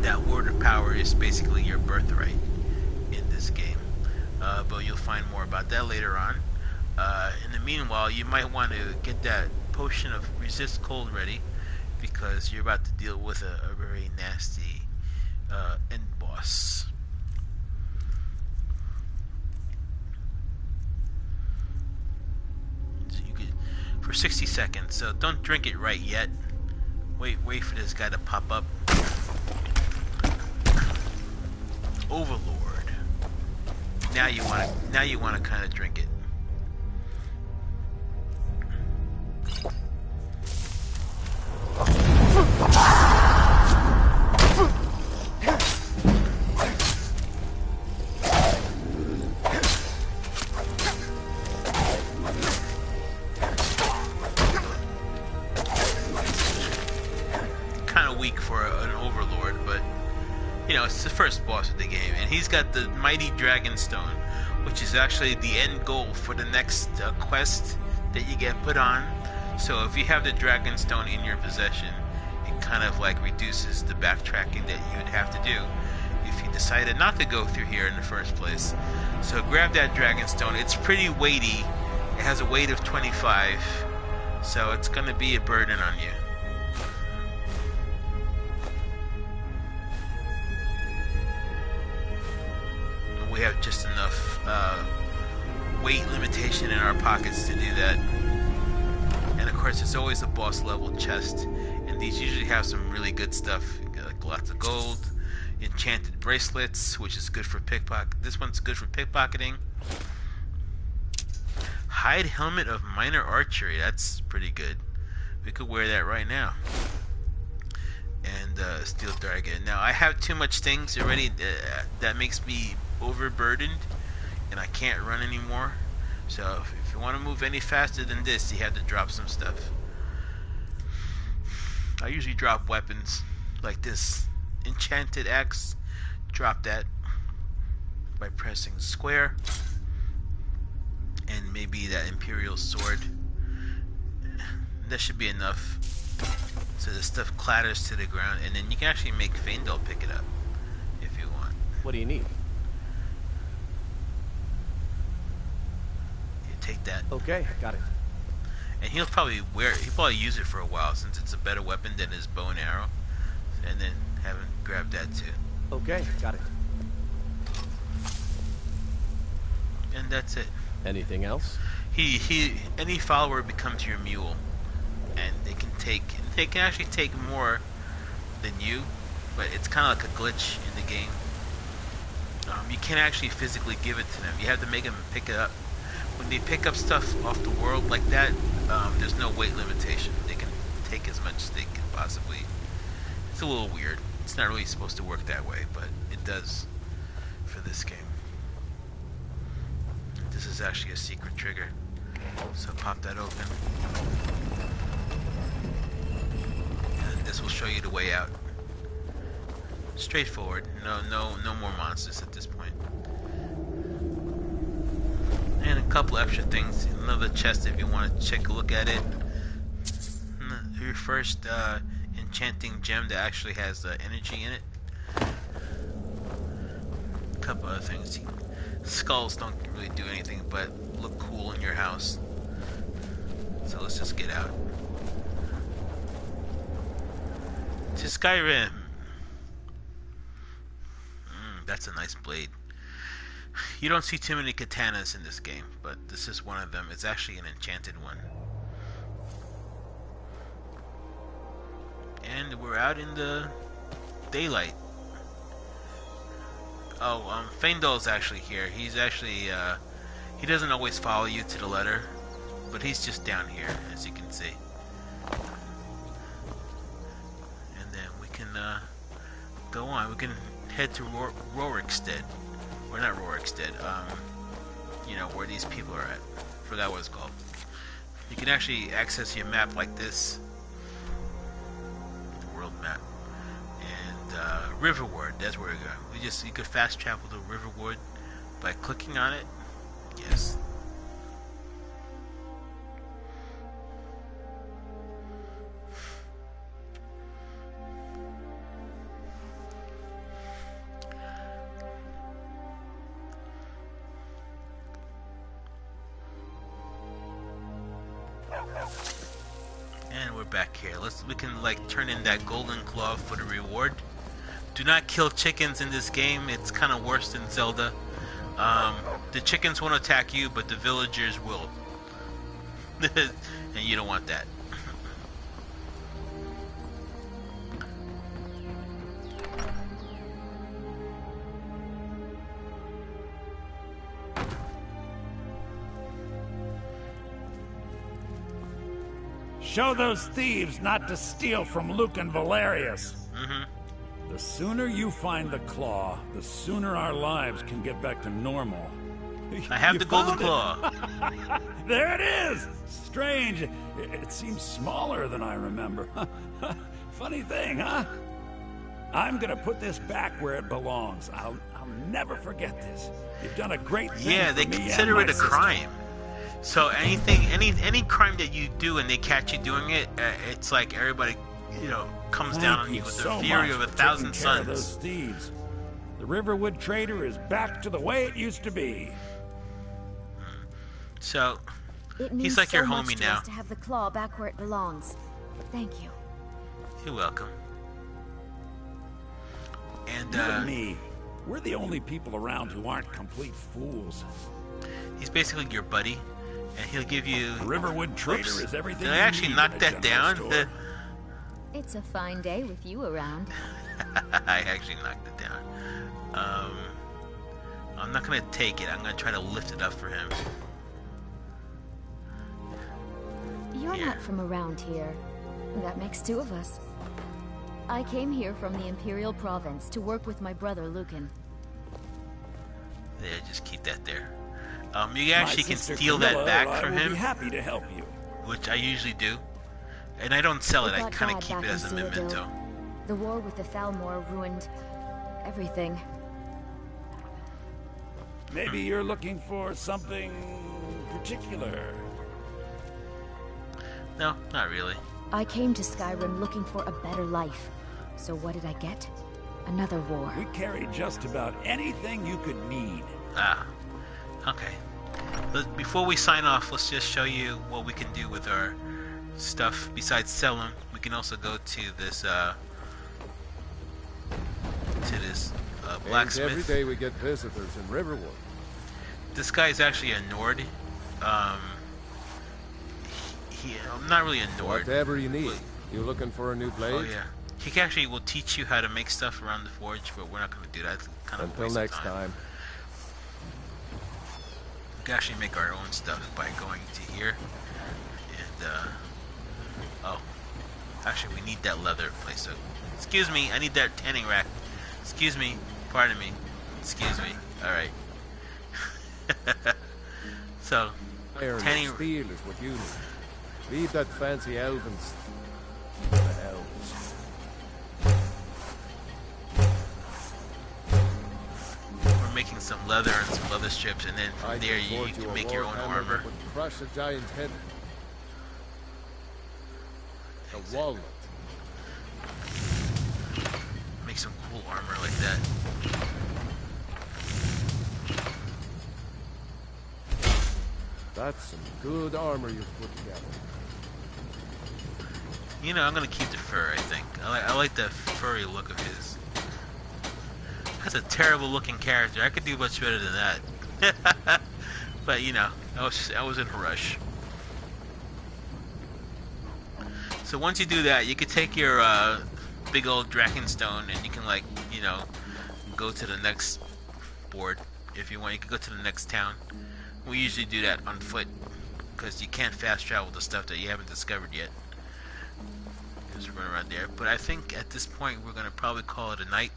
That word of power is basically your birthright in this game. But you'll find more about that later on. In the meanwhile, you might want to get that potion of resist cold ready, because you're about to deal with a very nasty end boss. So you could, for 60 seconds, so don't drink it right yet. Wait for this guy to pop up. Overlord. Now you want to kind of drink it. Kind of weak for an overlord, but it's the first boss of the game, and he's got the mighty dragon stone, which is actually the end goal for the next quest that you get put on. So if you have the dragon stone in your possession, it kind of like reduces the backtracking that you would have to do if you decided not to go through here in the first place. So grab that dragon stone. It's pretty weighty. It has a weight of 25, so it's going to be a burden on you. We have just enough weight limitation in our pockets to do that. And of course, there's always a boss level chest, and these usually have some really good stuff, like lots of gold, enchanted bracelets, which is good for pickpocket. This one's good for pickpocketing. Hide helmet of minor archery. That's pretty good. We could wear that right now. And steel dragon. Now I have too much things already. That makes me overburdened, and I can't run anymore. So if you want to move any faster than this, you have to drop some stuff. I usually drop weapons like this enchanted axe. Drop that by pressing square, and maybe that imperial sword. That should be enough. So the stuff clatters to the ground, and then you can actually make Faendal pick it up if you want. What do you need? You take that. Okay, got it. And he'll probably use it for a while, since it's a better weapon than his bow and arrow. And then have him grab that too. Okay, got it. And that's it. Anything else? Any follower becomes your mule, and they can actually take more than you, but it's kind of like a glitch in the game. You can't actually physically give it to them. You have to make them pick it up. When they pick up stuff off the world like that, there's no weight limitation. They can take as much as they can possibly. It's a little weird. It's not really supposed to work that way, but it does for this game. This is actually a secret trigger, so pop that open, and this will show you the way out. Straightforward. No more monsters at this point. And a couple extra things. Another chest if you want to take a look at it. Your first enchanting gem that actually has energy in it. A couple other things. Skulls don't really do anything but look cool in your house. So let's just get out. To Skyrim. That's a nice blade. You don't see too many katanas in this game, but this is one of them. It's actually an enchanted one. And we're out in the daylight. Oh, Faendal's actually here. He's actually, he doesn't always follow you to the letter, but he's just down here, as you can see. And then we can, go on. We can head to Rorikstead. Or not Rorikstead, you know, where these people are at. Forgot what it's called. You can actually access your map like this. The world map. And, Riverwood, that's where we go. You could fast travel to Riverwood by clicking on it. Yes. And we're back here. We can like turn in that golden claw for the reward. Do not kill chickens in this game. It's kind of worse than Zelda. The chickens won't attack you, but the villagers will. And you don't want that. Show those thieves not to steal from Luke and Valerius. The sooner you find the claw, the sooner our lives can get back to normal. I have the golden claw. There it is! Strange. It seems smaller than I remember. Funny thing, huh? I'm gonna put this back where it belongs. I'll never forget this. You've done a great thing. Yeah, they for me consider and it a my sister. crime. So any crime that you do and they catch you doing it, it's like everybody, you know, comes down on you with the fury of 1,000 suns. Those thieves. The Riverwood trader is back to the way it used to be. So It means he's like so your much homie to now. us to have the claw back where it belongs. Thank you. You're welcome. And You and me, we're the only people around who aren't complete fools. he's basically your buddy. and he'll give you. Riverwood Trader Oops. is everything Did I you actually need knock in a that general down? store. It's a fine day with you around. I actually knocked it down. I'm not gonna take it. I'm gonna try to lift it up for him. You're Here. not from around here. That makes two of us. I came here from the Imperial Province to work with my brother Lucan. There, just keep that there. You actually can sister steal Camilla that and back I from will him, be happy to help you. which I usually do. And I don't sell it. I got kind of bad keep back it as a in Cyrodiil. memento. The war with the Thalmor ruined everything. Maybe you're looking for something particular. No, not really. I came to Skyrim looking for a better life. So what did I get? Another war. We carry just about anything you could need. Ah, okay. Before we sign off, let's just show you what we can do with our stuff. Besides sell them, we can also go to this blacksmith. Every day we get visitors in Riverwood. This guy is actually a Nord. I'm not really a Nord. Whatever you need. You looking for a new blade? Oh yeah. He actually will teach you how to make stuff around the forge, but we're not going to do that. It's kind of a Until waste of next time. We can actually make our own stuff by going to here. And, oh. Actually, we need that leather place. So, excuse me, I need that tanning rack. Excuse me. Pardon me. Excuse me. Alright. So, Iron and tanning... steel is what you need. Leave that fancy elven the elves. We're making some leather and some leather strips, and then from there you forge can a make your own warhammer armor. that would crush a giant's head. A walnut. Make some cool armor like that. That's some good armor you've put together. You know, I'm gonna keep the fur, I think. I like the furry look of his. That's a terrible looking character. I could do much better than that. But, you know, I was in a rush. So once you do that, you can take your big old Drakenstone and you can, like, you know, go to the next board. If you want, you can go to the next town. We usually do that on foot because you can't fast travel the stuff that you haven't discovered yet. Just run around there. But I think at this point we're gonna probably call it a night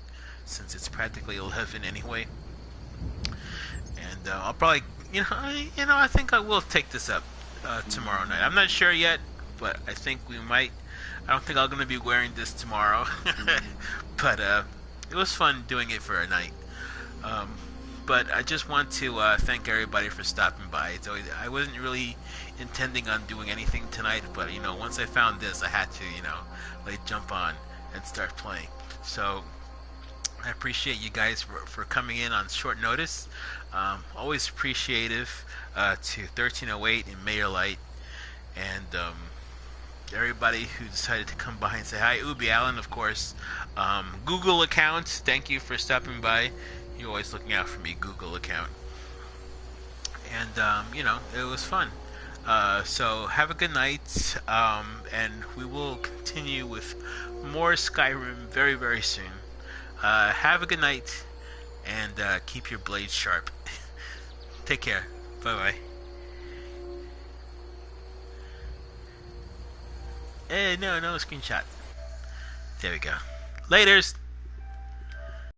since it's practically 11 anyway. And I'll probably, I think I will take this up tomorrow night. I'm not sure yet, but I think we might. I don't think I'm gonna be wearing this tomorrow, but it was fun doing it for a night. But I just want to thank everybody for stopping by. It's always, I wasn't really intending on doing anything tonight, but once I found this, I had to, like jump on and start playing. So I appreciate you guys for coming in on short notice. Always appreciative to 1308 and Mayor Light, and everybody who decided to come by and say hi. Ubi Allen, of course. Google account, thank you for stopping by. You're always looking out for me, Google account. And, it was fun. So have a good night, and we will continue with more Skyrim very, very soon. Have a good night, and keep your blades sharp. Take care. Bye-bye. No screenshot. There we go. Laters!